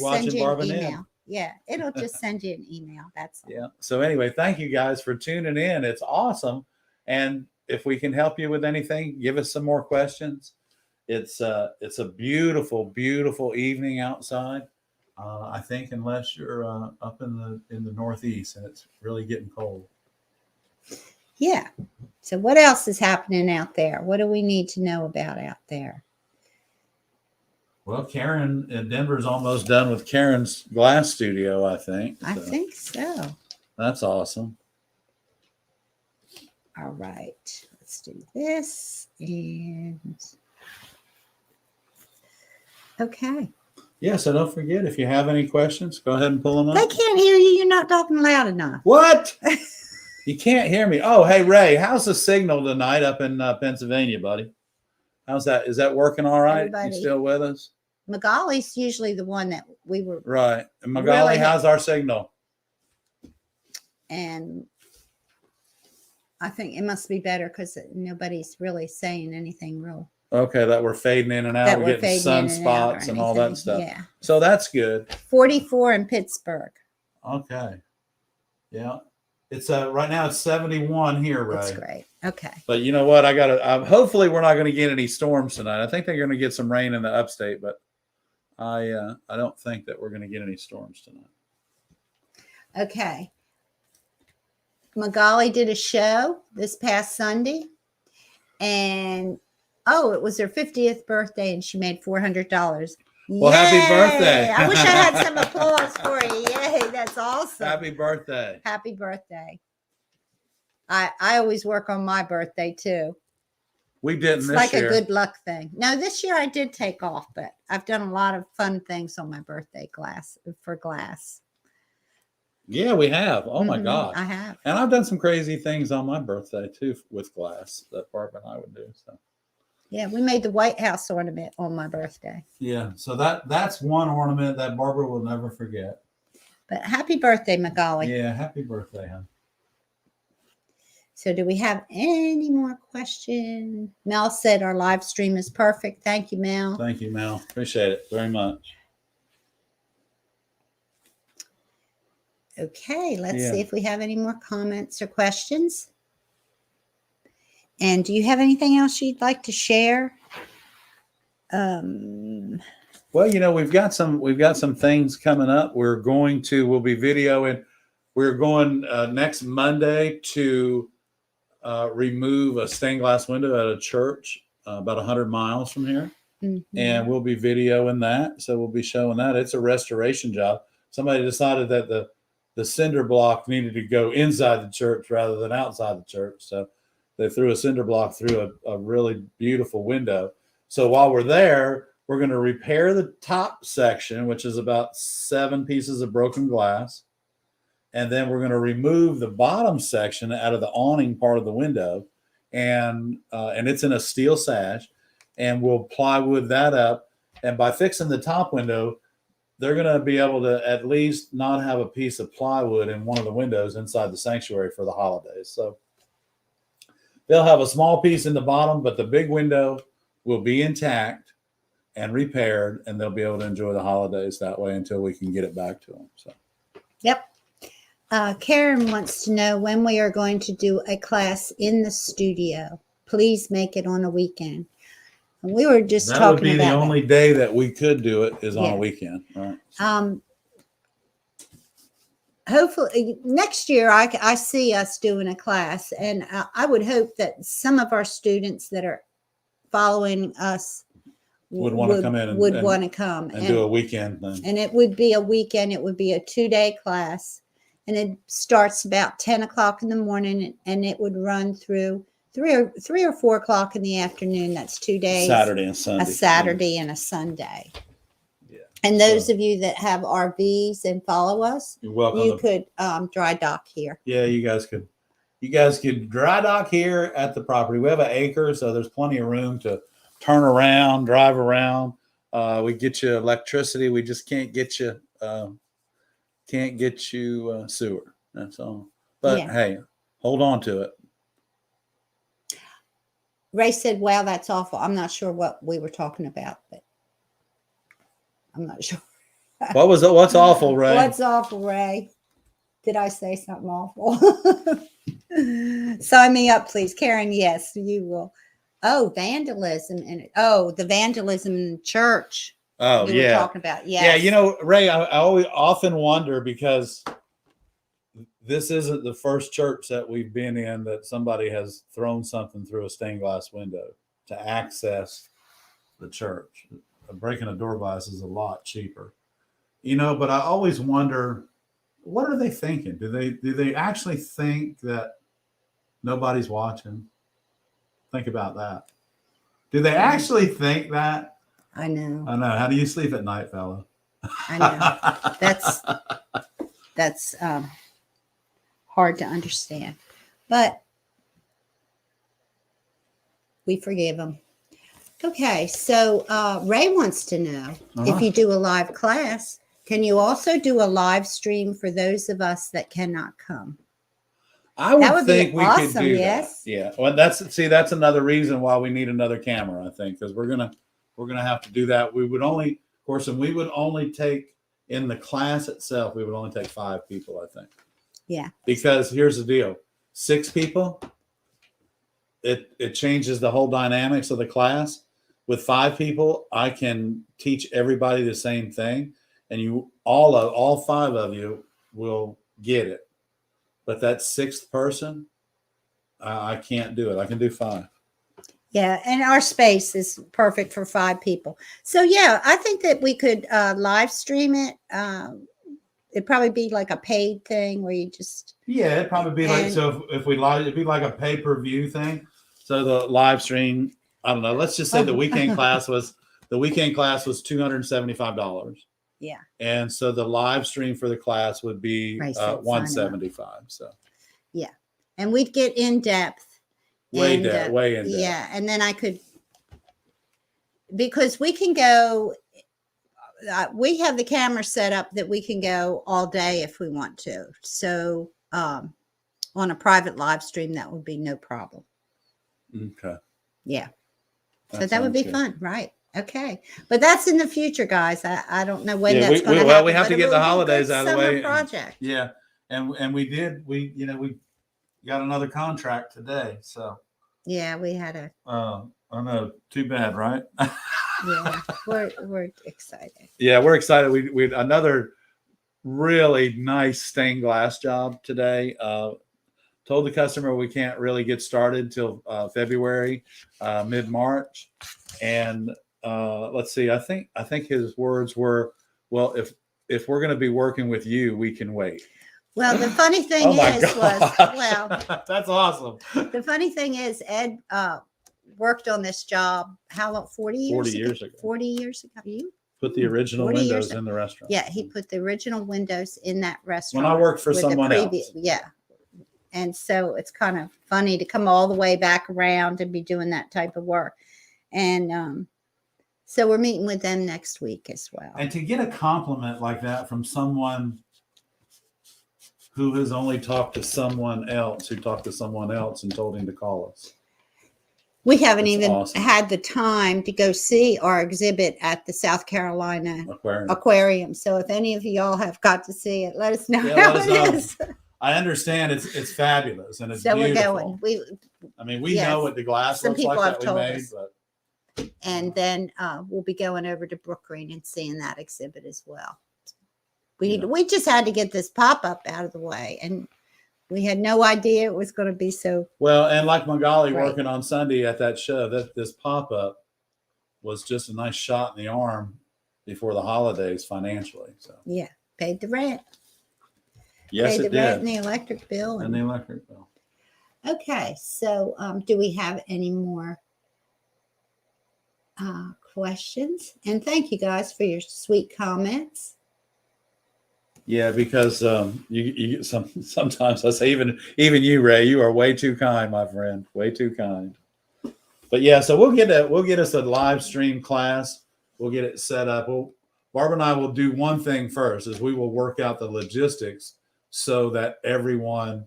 watching Barbara and Ed. Yeah, it'll just send you an email. That's all. Yeah. So anyway, thank you guys for tuning in. It's awesome. And if we can help you with anything, give us some more questions. It's a beautiful, beautiful evening outside. I think unless you're up in the Northeast and it's really getting cold. Yeah. So what else is happening out there? What do we need to know about out there? Well, Karen in Denver's almost done with Karen's glass studio, I think. I So think so. that's awesome. All right. Let's do this. And okay. Yeah, so don't forget, if you have any questions, go ahead and pull them They up. can't hear you. You're not talking loud enough. What? You can't hear me. Oh, hey, Ray, how's the signal tonight up in Pennsylvania, buddy? How's that? Is that working all right? Everybody. You still with us? Magali's usually the one that we were. Right. And Magali, how's our signal? And I think it must be better because nobody's really saying anything real. Okay, that we're fading in and out. That We're we're getting fading in and out or sunspots and all that anything. stuff. Yeah. So that's good. 44 in Pittsburgh. Okay. Yeah. It's right now it's 71 here, Ray. That's great. Okay. But you know what? I got to hopefully we're not going to get any storms tonight. I think they're going to get some rain in the upstate, but I don't think that we're going to get any storms tonight. Okay. Magali did a show this past Sunday, and it was her 50th birthday, and she made $400. Well, happy birthday. I wish I had some applause for you. Yay, that's awesome. Happy birthday. Happy birthday. I always work on my birthday too. We didn't It's this like year. a good luck thing. No, this year I did take off, but I've done a lot of fun things on my birthday for glass. Yeah, we have. Oh my Mhm, God. I have. And I've done some crazy things on my birthday too with glass that Barbara and I would do. So Yeah, we made the White House ornament on my birthday. yeah, so that's one ornament that Barbara will never forget. But happy birthday, Magali. Yeah, happy birthday, hon. So do we have any more questions? Mel said our live stream is perfect. Thank you, Mel. Thank you, Mel. Appreciate it very much. Okay, let's Yeah. see if we have any more comments or questions. And do you have anything else you'd like to share? Well, we've got some things coming up. We'll be videoing. We're going next Monday to remove a stained glass window at a church about 100 miles from here. Mm-hmm. And we'll be videoing that. So we'll be showing that. It's a restoration job. Somebody decided that the cinder block needed to go inside the church rather than outside the church. So they threw a cinder block through a really beautiful window. So while we're there, we're going to repair the top section, which is about 7 pieces of broken glass. And then we're going to remove the bottom section out of the awning part of the window. And it's in a steel sash. And we'll plywood that up. And by fixing the top window, they're going to be able to at least not have a piece of plywood in one of the windows inside the sanctuary for the holidays. So they'll have a small piece in the bottom, but the big window will be intact and repaired, and they'll be able to enjoy the holidays that way until we can get it back to them. So, Yep. Karen wants to know when we are going to do a class in the studio. Please make it on a weekend. And we were just that talking would be about the only day that we could do it is on Yeah. a weekend, right? Hopefully next year I see us doing a class, and I would hope that some of our students that are following us Would want to come in and want to come and do a weekend thing. And it would be a weekend. It would be a 2-day class, and it starts about 10 o'clock in the morning, and it would run through 3 or 4 o'clock in the afternoon. That's 2 days. Saturday and Sunday. A Saturday and a Sunday. Yeah. And those of you that have RVs and follow us, You're welcome. you could dry dock here. Yeah, you guys could dry dock here at the property. We have an acre, so there's plenty of room to turn around, drive around. We get you electricity. We just can't get you sewer. That's all. But Yeah. hey, hold on to it. Ray said, "Wow, that's awful." I'm not sure what we were talking about, but I'm not sure. What was it? What's awful, Ray? What's awful, Ray? Did I say something awful? Sign me up, please, Karen. Yes, you will. Oh, vandalism the vandalism in the church. Oh, we were yeah. talking about. Yes. Yeah, Ray, I always often wonder because this isn't the first church that we've been in that somebody has thrown something through a stained glass window to access the church. Breaking a door glass is a lot cheaper, but I always wonder, what are they thinking? Do they actually think that nobody's watching? Think about that. Do they actually think that? I know. How do you sleep at night, fella? I know. That's hard to understand, but we forgive them. Okay, so Ray wants to know, if you do a live class, can you also do a live stream for those of us that cannot come? I would think we awesome, could do yes. that. Yeah. Well, that's another reason why we need another camera, I think, because we're gonna have to do that. We would only, of course, and we would only take in the class itself. We would only take 5 people, I think. Yeah. Because here's the deal: 6 people, it changes the whole dynamics of the class. With 5 people, I can teach everybody the same thing, and all 5 of you will get it. But that 6th person, I can't do it. I can do 5. Yeah, and our space is perfect for 5 people. So yeah, I think that we could live stream it. It'd probably be like a paid thing where you just it'd probably be like, so if we live, it'd be like a pay-per-view thing. So the live stream, I don't know. Let's just say the weekend class was $275. Yeah. And so the live stream for the class would be $175. So yeah, and we'd get in depth. Way in depth. Yeah, and then I could, because we can go. We have the camera set up that we can go all day if we want to. So on a private live stream, that would be no problem. Okay. Yeah. So that would be fun, right? Okay, but that's in the future, guys. I don't know when that's going to happen. Well, we have to get the holidays out of the way. Project. And we got another contract today. So yeah, we had a. I know. Too bad, right? Yeah, we're excited. Yeah, we're excited. We another really nice stained glass job today. Told the customer we can't really get started till February, mid-March, and let's see. I think his words were, "Well, if we're going to be working with you, we can wait." Well, the funny thing that's awesome. The funny thing is, Ed worked on this job how long? 40 years. 40 years ago. 40 years ago. You put the original windows in the restaurant. Yeah, he put the original windows in that restaurant. When I worked for someone else. Yeah. And so it's kind of funny to come all the way back around and be doing that type of work. And so we're meeting with them next week as well. And to get a compliment like that from someone who has only talked to someone else, who talked to someone else and told him to call us. We haven't even had the time to go see our exhibit at the South Carolina Aquarium. So if any of y'all have got to see it, let us know how it is. I understand it's fabulous and it's beautiful. We're going. We know what the glass looks like that we made. And then we'll be going over to Brook Green and seeing that exhibit as well. We just had to get this pop-up out of the way, and we had no idea it was going to be so well. And like Magali working on Sunday at that show, that this pop-up was just a nice shot in the arm before the holidays financially. So yeah, paid the rent. Yes, paid it the did. Rent and the electric bill. And the electric bill. Okay, so do we have any more questions? And thank you guys for your sweet comments. Yeah, because you sometimes I say even you, Ray, you are way too kind, my friend, way too kind. But yeah, so we'll get us a live stream class. We'll get it set up. Barb and I will do one thing first, is we will work out the logistics so that everyone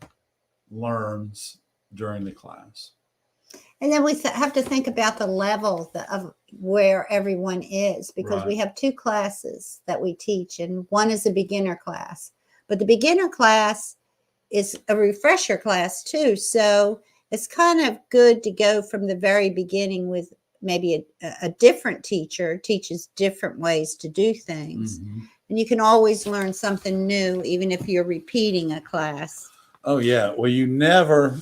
learns during the class. And then we have to think about the level of where everyone is, because we have 2 classes that we teach, and one is a beginner class. But the beginner class is a refresher class too. So it's kind of good to go from the very beginning with maybe a different teacher teaches different ways to do things. Mm-hmm. And you can always learn something new, even if you're repeating a class. Oh yeah. Well, you never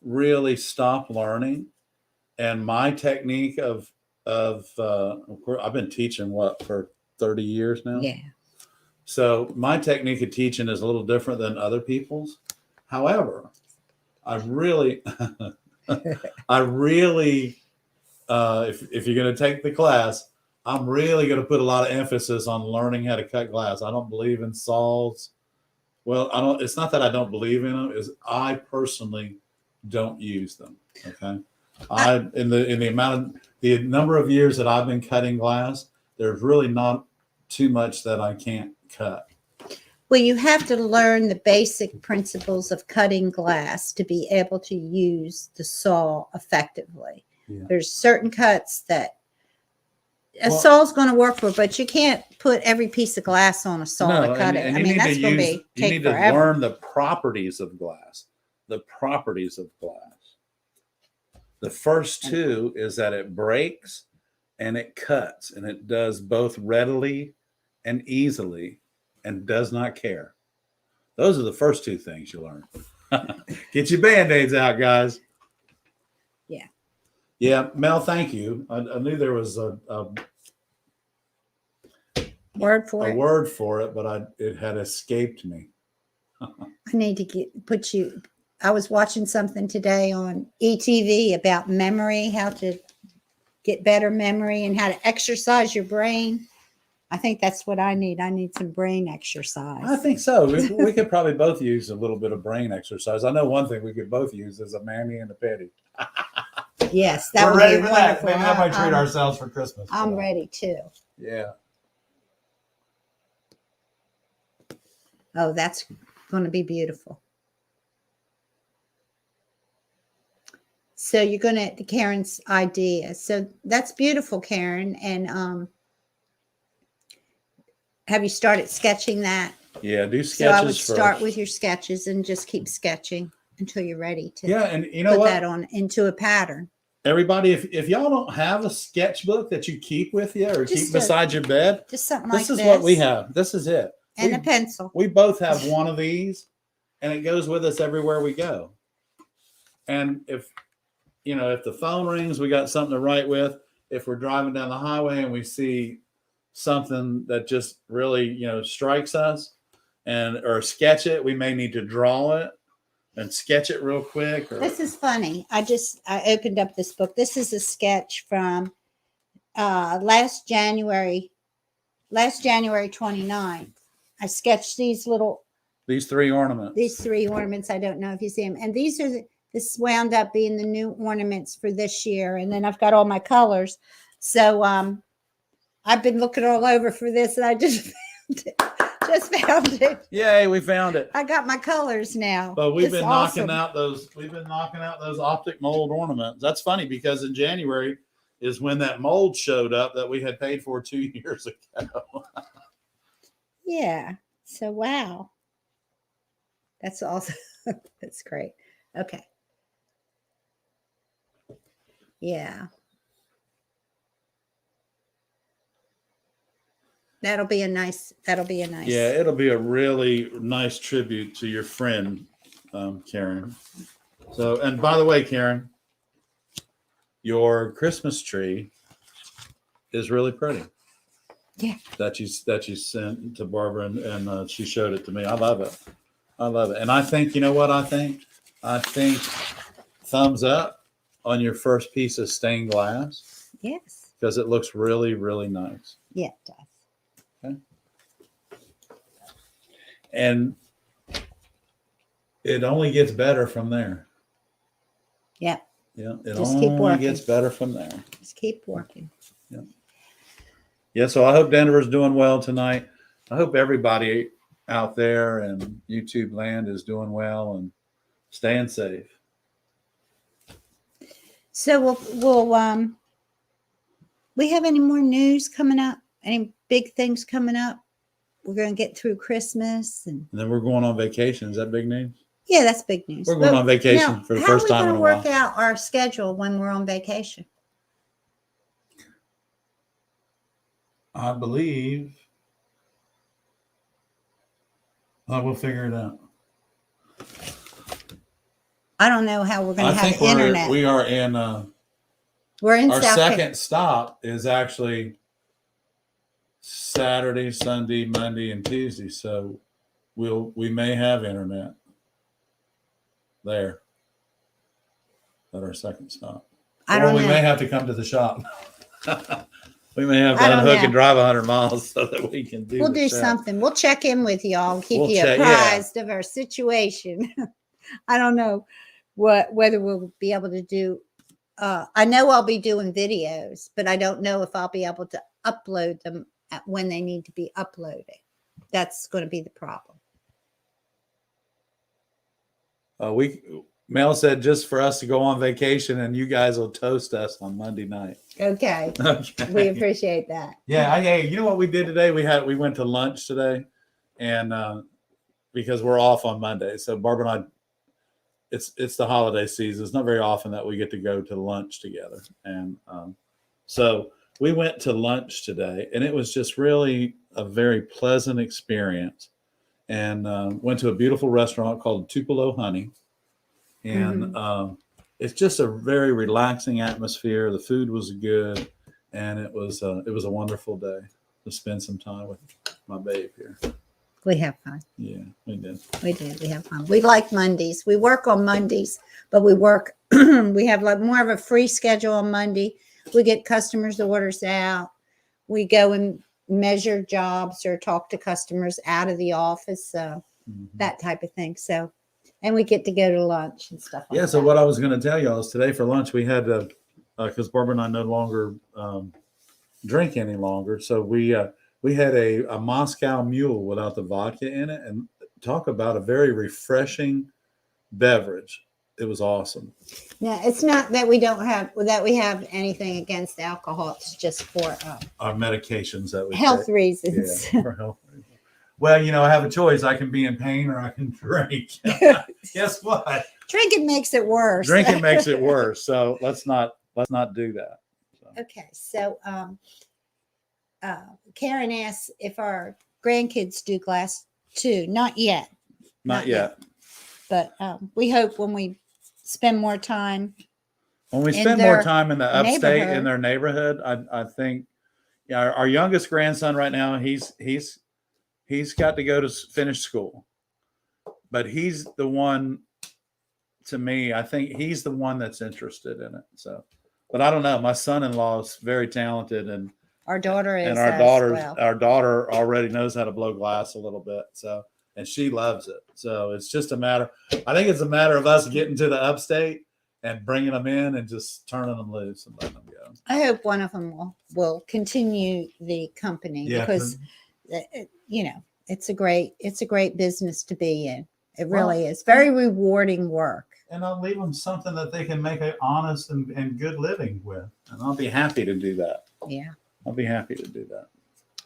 really stop learning. And my technique of course, I've been teaching for 30 years now. Yeah. So my technique of teaching is a little different than other people's. However, I really, if you're going to take the class, I'm really going to put a lot of emphasis on learning how to cut glass. I don't believe in saws. Well, I don't. It's not that I don't believe in them. Is I personally don't use them. Okay. In the number of years that I've been cutting glass, there's really not too much that I can't cut. Well, you have to learn the basic principles of cutting glass to be able to use the saw effectively. Yeah. There's certain cuts that a saw's going to work for, but you can't put every piece of glass on a saw to cut it. I mean, that's going to take forever. You need to learn the properties of glass. The properties of glass. The first two is that it breaks and it cuts, and it does both readily and easily and does not care. Those are the first two things you learn. Get your Band-Aids out, guys. Yeah. Yeah, Mel, thank you. I knew there was a word for it, but it had escaped me. I need to put you. I was watching something today on ETV about memory, how to get better memory and how to exercise your brain. I think that's what I need. I need some brain exercise. I think so. We could probably both use a little bit of brain exercise. I know one thing we could both use is a mammy and a petty. Yes, that We're would ready be for wonderful. that. Maybe I might treat ourselves for Christmas. I'm ready too. Yeah. Oh, that's going to be beautiful. So you're going to Karen's idea. So that's beautiful, Karen. And have you started sketching that? Yeah, do sketches. So I would first. start with your sketches and just keep sketching until you're ready to. Yeah, and you know put what? that on into a pattern. Everybody, if y'all don't have a sketchbook that you keep with you or Just keep beside your bed, just something like this. This is what we have. This is it. And a pencil. We both have one of these, and it goes with us everywhere we go. And if the phone rings, we got something to write with. If we're driving down the highway and we see something that just really, strikes us or sketch it, we may need to draw it and sketch it real quick. This is funny. I opened up this book. This is a sketch from last January 29th. I sketched these three ornaments. I don't know if you see them. And this wound up being the new ornaments for this year. And then I've got all my colors. So I've been looking all over for this, and I just found it. Yay, we found it. I got my colors now. But we've been knocking out those optic mold ornaments. That's funny because in January is when that mold showed up that we had paid for 2 years ago. Yeah. So wow. That's awesome. That's great. Okay. Yeah. That'll be a nice. Yeah, it'll be a really nice tribute to your friend, Karen. So, and by the way, Karen, your Christmas tree is really pretty. Yeah. That you sent to Barbara and she showed it to me. I love it. And I think, you know what I think? I think thumbs up on your first piece of stained glass. Yes. Because it looks really, really nice. Yeah, it does. Okay. And it only gets better from there. Yeah. Yeah. It just keep only working. gets better from there. Just keep working. Yeah. Yeah. So I hope Denver's doing well tonight. I hope everybody out there in YouTube land is doing well and staying safe. So we'll we have any more news coming up? Any big things coming up? We're going to get through Christmas and then we're going on vacation. Is that big news? Yeah, that's big news. We're going on vacation for the first time in a while. How are we going to work out our schedule when we're on vacation? I believe we'll figure it out. I don't know how we're going I to have think internet. we are in. We're in Our South second stop is actually Saturday, Sunday, Monday, and Tuesday. So we may have internet there at our second stop. I Or don't we know. may have to come to the shop. We may have I to don't unhook know. and drive 100 miles so that we can do. We'll the do check. something. We'll check in with y'all and keep We'll you check, apprised of our situation. I don't know whether we'll be able to do. I know I'll be doing videos, but I don't know if I'll be able to upload them when they need to be uploaded. That's going to be the problem. Mel said just for us to go on vacation and you guys will toast us on Monday night. Okay. Okay. We appreciate that. Yeah. Hey, you know what we did today? We went to lunch today, and because we're off on Monday, so Barbara and I, it's the holiday season. It's not very often that we get to go to lunch together, and so we went to lunch today, and it was just really a very pleasant experience. And went to a beautiful restaurant called Tupelo Honey, and it's just a very relaxing atmosphere. The food was good, and it was a wonderful day to spend some time with my babe here. We have fun. Yeah, we did. We do. We have fun. We like Mondays. We work on Mondays, but we work. We have like more of a free schedule on Monday. We get customers' orders out. We go and measure jobs or talk to customers out of the office, that type of thing. So, and we get to go to lunch and stuff like that. Yeah. So what I was going to tell y'all is today for lunch we had because Barbara and I no longer drink any longer, so we had a Moscow Mule without the vodka in it, and talk about a very refreshing beverage. It was awesome. Yeah, it's not that we have anything against alcohol. It's just for Our medications that we health take. reasons. Yeah, for health reasons. Well, I have a choice. I can be in pain or I can drink. Guess what? Drinking makes it worse. Drinking makes it worse. So let's not do that. So. Okay, so Karen asks if our grandkids do glass too. Not yet. Not yet. But we hope when we spend more time. When we spend more time in the upstate in their neighborhood, I think, our youngest grandson right now, he's got to go to finish school, but he's the one. To me, I think he's the one that's interested in it. So, but I don't know. My son-in-law is very talented, and our daughter is, and our daughter already knows how to blow glass a little bit. So, and she loves it. So it's just a matter. I think it's a matter of us getting to the upstate and bringing them in and just turning them loose and letting them go. I hope one of them will continue the company because, it's a great business to be in. It really is very rewarding work. And I'll leave them something that they can make an honest and good living with. And I'll be happy to do that. Yeah. I'll be happy to do that.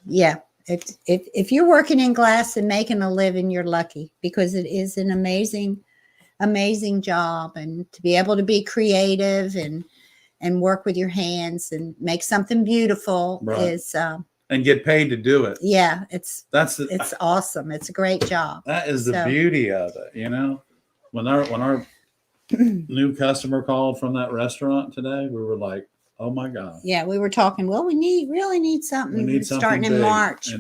Yeah. If you're working in glass and making a living, you're lucky because it is an amazing job, and to be able to be creative and work with your hands and make something beautiful is and get paid to do it. Yeah, it's it's awesome. It's a great job. That is the beauty of it. When our new customer called from that restaurant today, we were like, oh my God. Yeah, we were talking, well, we really need something. We need something starting in March.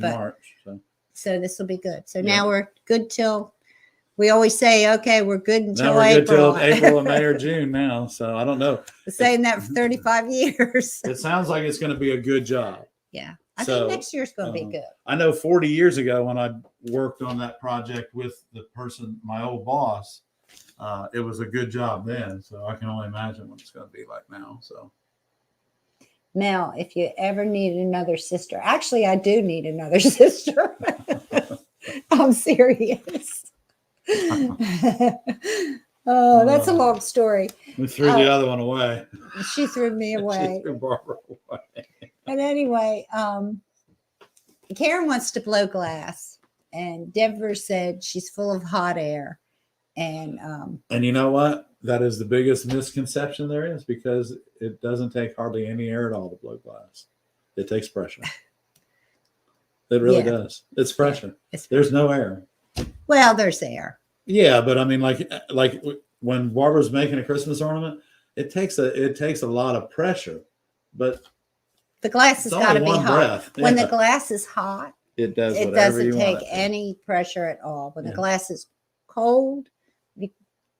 So this will be good. So now we're good till, we always say, okay, we're good until April. Good till April, May, or June now. So I don't know. We're saying that for 35 years. It sounds like it's going to be a good job. Yeah. I think next year's going to be good. I know 40 years ago when I worked on that project with the person, my old boss, it was a good job then. So I can only imagine what it's going to be like now. So. Mel, if you ever need another sister, actually, I do need another sister. I'm serious. Oh, that's a long story. We threw the other one away. She threw me away. She threw Barbara away. But anyway, Karen wants to blow glass, and Denver said she's full of hot air. And you know what? That is the biggest misconception there is, because it doesn't take hardly any air at all to blow glass. It takes pressure. It really Yeah. does. It's pressure. It's, There's no air. well, there's air. Yeah, but I mean, like when Barbara's making a Christmas ornament, it takes a lot of pressure, but The glass has it's got to only be one hot. breath. When Yeah. the glass is hot, It does it whatever doesn't you take want it to. any pressure at all. When Yeah. the glass is cold,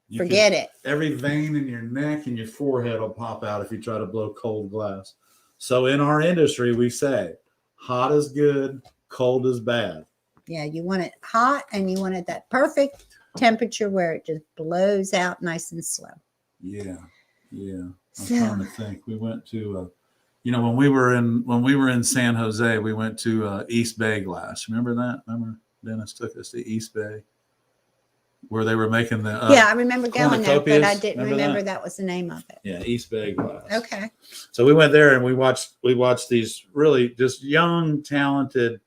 You forget it. Every vein in your neck and your forehead will pop out if you try to blow cold glass. So in our industry, we say hot is good, cold is bad. Yeah, you want it hot and you want it that perfect temperature where it just blows out nice and slow. Yeah, yeah. I'm So- trying to think. We went to, when we were in San Jose, we went to East Bay Glass. Remember that? Remember Dennis took us to East Bay, where they were making the Yeah, I remember going there, but I cornucopias. didn't Remember remember that? that was the name of it. Yeah, East Bay Glass. Okay. So we went there and we watched these really just young, talented,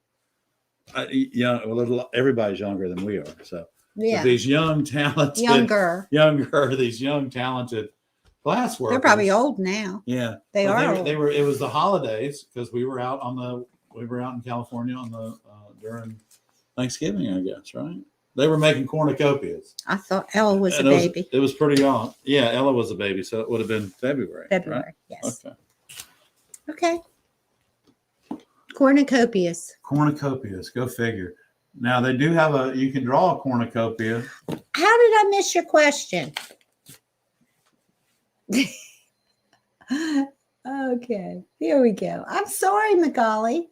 everybody's younger than we are. So Yeah. these young, talented, Younger. these young, talented glass workers. They're probably old now. Yeah, They Well, are. They were. It was the holidays because we were out in California on the during Thanksgiving, I guess. Right? They were making cornucopias. I thought Ella was And a baby. It was pretty young. Yeah, Ella was a baby, so it would have been February. February. Right? Yes. Okay. Okay. Cornucopias. Cornucopias. Go figure. Now they do have you can draw a cornucopia. How did I miss your question? Okay, here we go. I'm sorry, Macaulay.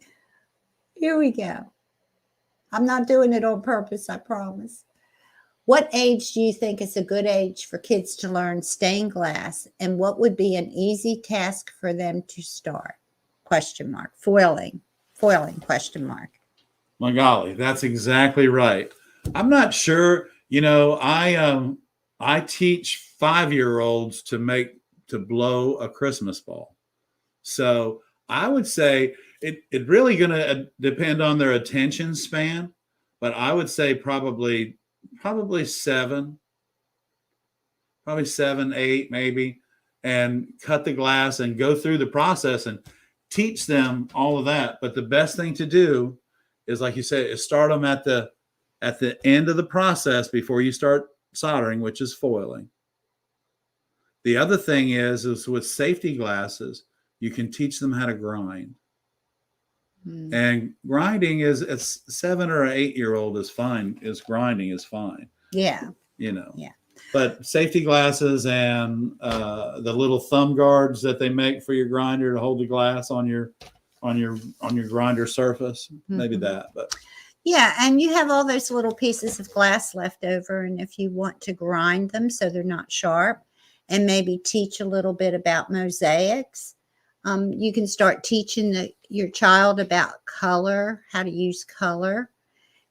Here we go. I'm not doing it on purpose, I promise. What age do you think is a good age for kids to learn stained glass, and what would be an easy task for them to start? Question mark. Foiling, question mark. My golly, that's exactly right. I'm not sure. I teach 5-year-olds to blow a Christmas ball. So I would say it really going to depend on their attention span, but I would say probably 7, 8 maybe, and cut the glass and go through the process and teach them all of that. But the best thing to do is, like you said, is start them at the end of the process before you start soldering, which is foiling. The other thing is with safety glasses, you can teach them how to grind. And grinding is 7 or 8-year-old is fine. Grinding is fine. Yeah. Yeah. But safety glasses and the little thumb guards that they make for your grinder to hold the glass on your grinder surface, maybe that. But yeah, and you have all those little pieces of glass left over, and if you want to grind them so they're not sharp, and maybe teach a little bit about mosaics, you can start teaching your child about color, how to use color,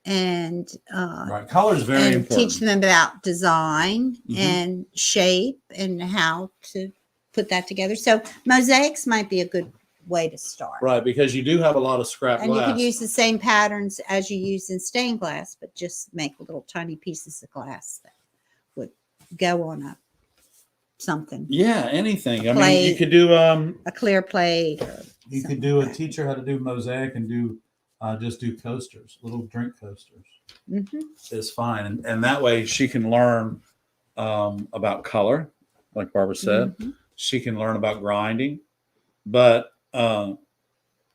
and right, color is very important. Teach them about design and shape and how to put that together. So mosaics might be a good way to start. Right, because you do have a lot of scrap And glass. you could use the same patterns as you use in stained glass, but just make little tiny pieces of glass that would go on something. Yeah, anything. I mean, you could do a clear plate. You could do teach her how to do mosaic and just do coasters, little drink coasters. Is fine, and that way she can learn about color, like Barbara said. She can learn about grinding, but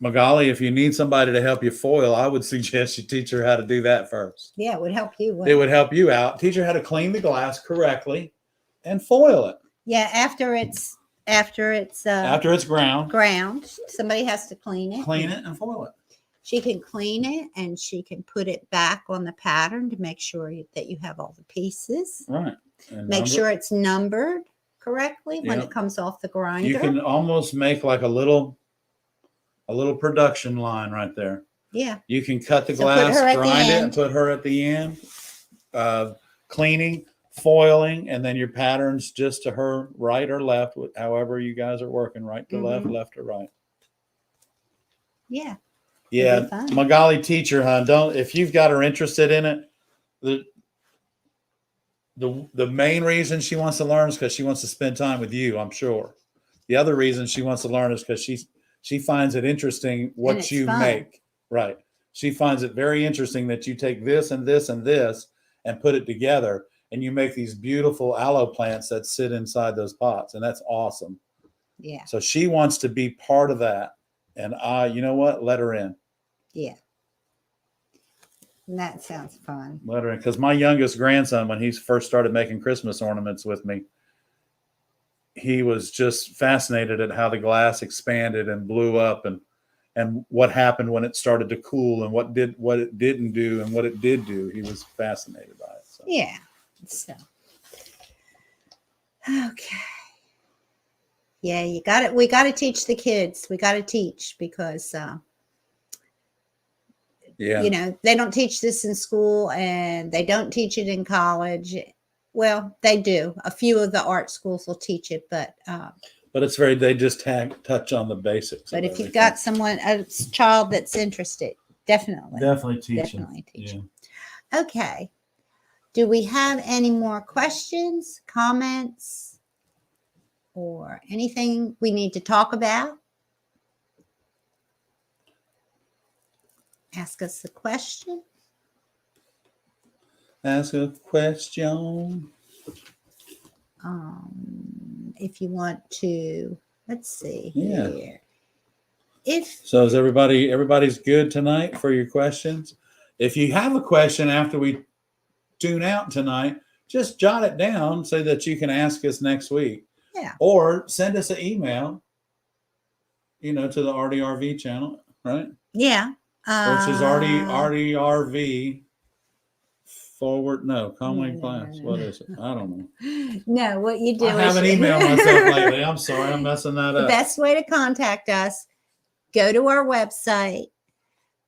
Magali, if you need somebody to help you foil, I would suggest you teach her how to do that first. Yeah, it would help you. It would help you out. Teach her how to clean the glass correctly and foil it. Yeah, after it's ground, somebody has to clean it. Clean it and foil it. She can clean it and she can put it back on the pattern to make sure that you have all the pieces. Right. And make sure it's numbered correctly when it comes off the grinder. You can almost make like a little production line right there. Yeah. You can cut the glass, grind it, and put her at the end. Cleaning, foiling, and then your patterns just to her right or left, however you guys are working, right to left, left to right. Yeah. Yeah. Magali, teacher, huh? If you've got her interested in it, the main reason she wants to learn is because she wants to spend time with you, I'm sure. The other reason she wants to learn is because she finds it interesting what you make. Right. she finds it very interesting that you take this and this and this and put it together, and you make these beautiful aloe plants that sit inside those pots, and that's awesome. Yeah. So she wants to be part of that, and you know what? Let her in. Yeah. That sounds fun. Let her in, because my youngest grandson, when he first started making Christmas ornaments with me, he was just fascinated at how the glass expanded and blew up, and what happened when it started to cool, and what it didn't do and what it did do. He was fascinated by it. So. Yeah. So okay. Yeah, you got it. We got to teach the kids. We got to teach because Yeah. you know, they don't teach this in school and they don't teach it in college. Well, they do. A few of the art schools will teach it, but it's they just touch on the basics. But if you've got a child that's interested, definitely teach them. Okay. Do we have any more questions, comments, or anything we need to talk about? Ask us a question. Ask a question. If you want to, let's see Yeah. here. So is everybody's good tonight for your questions? If you have a question after we tune out tonight, just jot it down so that you can ask us next week. Yeah. Or send us an email, to the RDRV channel, right? Yeah. Which is RDRV Common Class. No. What is it? I don't know. No, what you do I haven't emailed myself lately. I'm sorry. I'm messing that up. The best way to contact us, go to our website,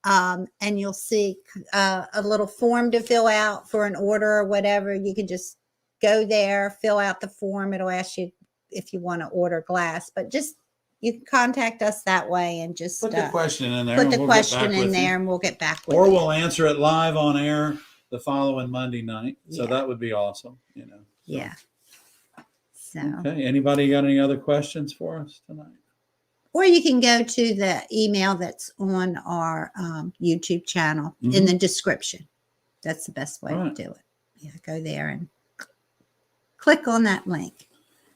and you'll see a little form to fill out for an order or whatever. You can just go there, fill out the form. It'll ask you if you want to order glass, but you can contact us that way and just put the question in there. Put the question in there and we'll get back with you. Or we'll answer it live on air the following Monday night. So that would be awesome, Yeah. So. Okay. Anybody got any other questions for us tonight? Or you can go to the email that's on our YouTube channel in the description. That's the best way to do it. Yeah, go there and click on that link.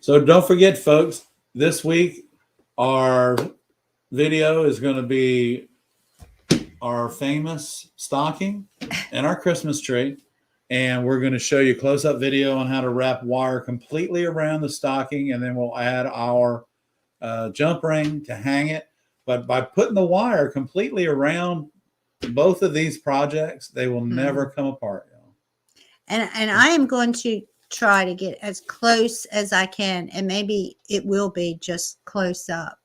So don't forget, folks, this week our video is going to be our famous stocking and our Christmas tree. And we're going to show you a close-up video on how to wrap wire completely around the stocking. And then we'll add our jump ring to hang it. But by putting the wire completely around both of these projects, they will never come apart. And I am going to try to get as close as I can. And maybe it will be just close up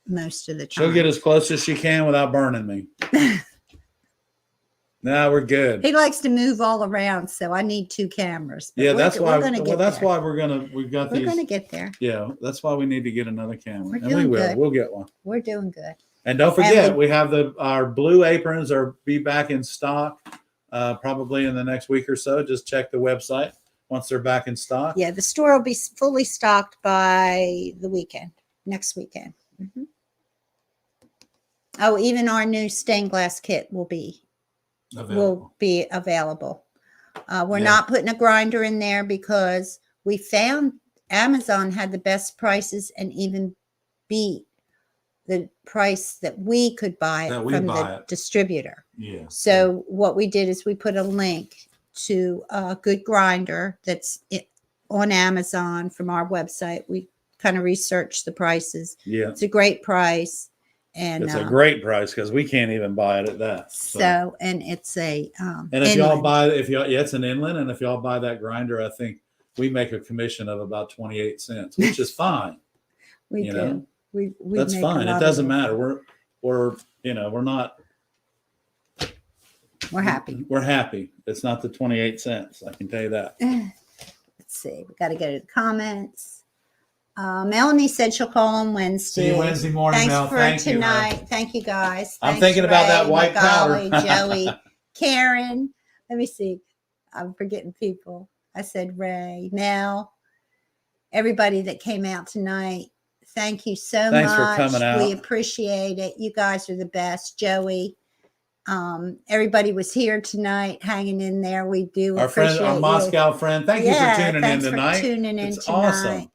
most of the time. She'll get as close as she can without burning me. No, we're good. He likes to move all around, so I need 2 cameras. Yeah, that's why. That's why we're going to get there. Yeah, that's why we need to get another camera, and we will. Good. We'll get one. We're doing good. And don't forget, we have our blue aprons be back in stock probably in the next week or so. Just check the website once they're back in stock. Yeah, the store will be fully stocked by the weekend, next weekend. Oh, even our new stained glass kit will be available. We're not putting a grinder in there because we found Amazon had the best prices and even beat the price that we could buy it from the distributor. Yeah. So what we did is we put a link to a good grinder that's on Amazon from our website. We kind of researched the prices. Yeah. It's a great price. And it's a great price because we can't even buy it at that. So and it's a and if y'all buy it's an inland, and if y'all buy that grinder, I think we make a commission of about 28 cents, which is fine. We do. We that's fine. It doesn't matter. We're not. We're happy. We're happy. It's not the 28 cents. I can tell you that. Let's see. We got to go to the comments. Melanie said she'll call on Wednesday. See you Wednesday morning, Thanks Mel. for tonight. Thank you, guys. I'm thinking about that white powder. Joey, Karen. Let me see. I'm forgetting people. I said Ray, Mel, everybody that came out tonight. Thank you so much. Thanks for coming out. We appreciate it. You guys are the best. Joey, Everybody was here tonight, hanging in there. We do Our friend, appreciate our you. Moscow friend. Thank you for tuning in thanks tonight. for tuning in It's tonight.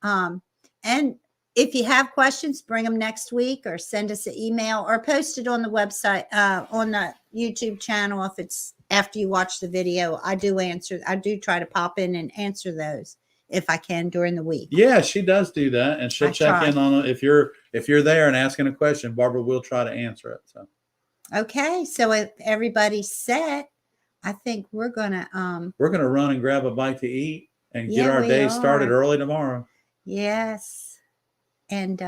awesome. And if you have questions, bring them next week, or send us an email, or post it on the website, on the YouTube channel. If it's after you watch the video, I do try to pop in and answer those if I can during the week. Yeah, she does do that, and she'll check in on it. If you're there and asking a question, Barbara will try to answer it. So okay, so if everybody's set, I think we're gonna run and grab a bite to eat and get Yeah, our we day started are. early tomorrow. Yes. And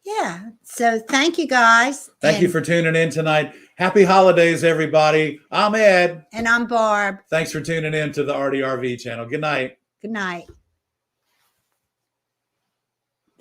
yeah. So thank you guys. Thank you for tuning in tonight. Happy holidays, everybody. I'm Ed. And I'm Barb. Thanks for tuning in to the RDRV channel. Good night. Good night.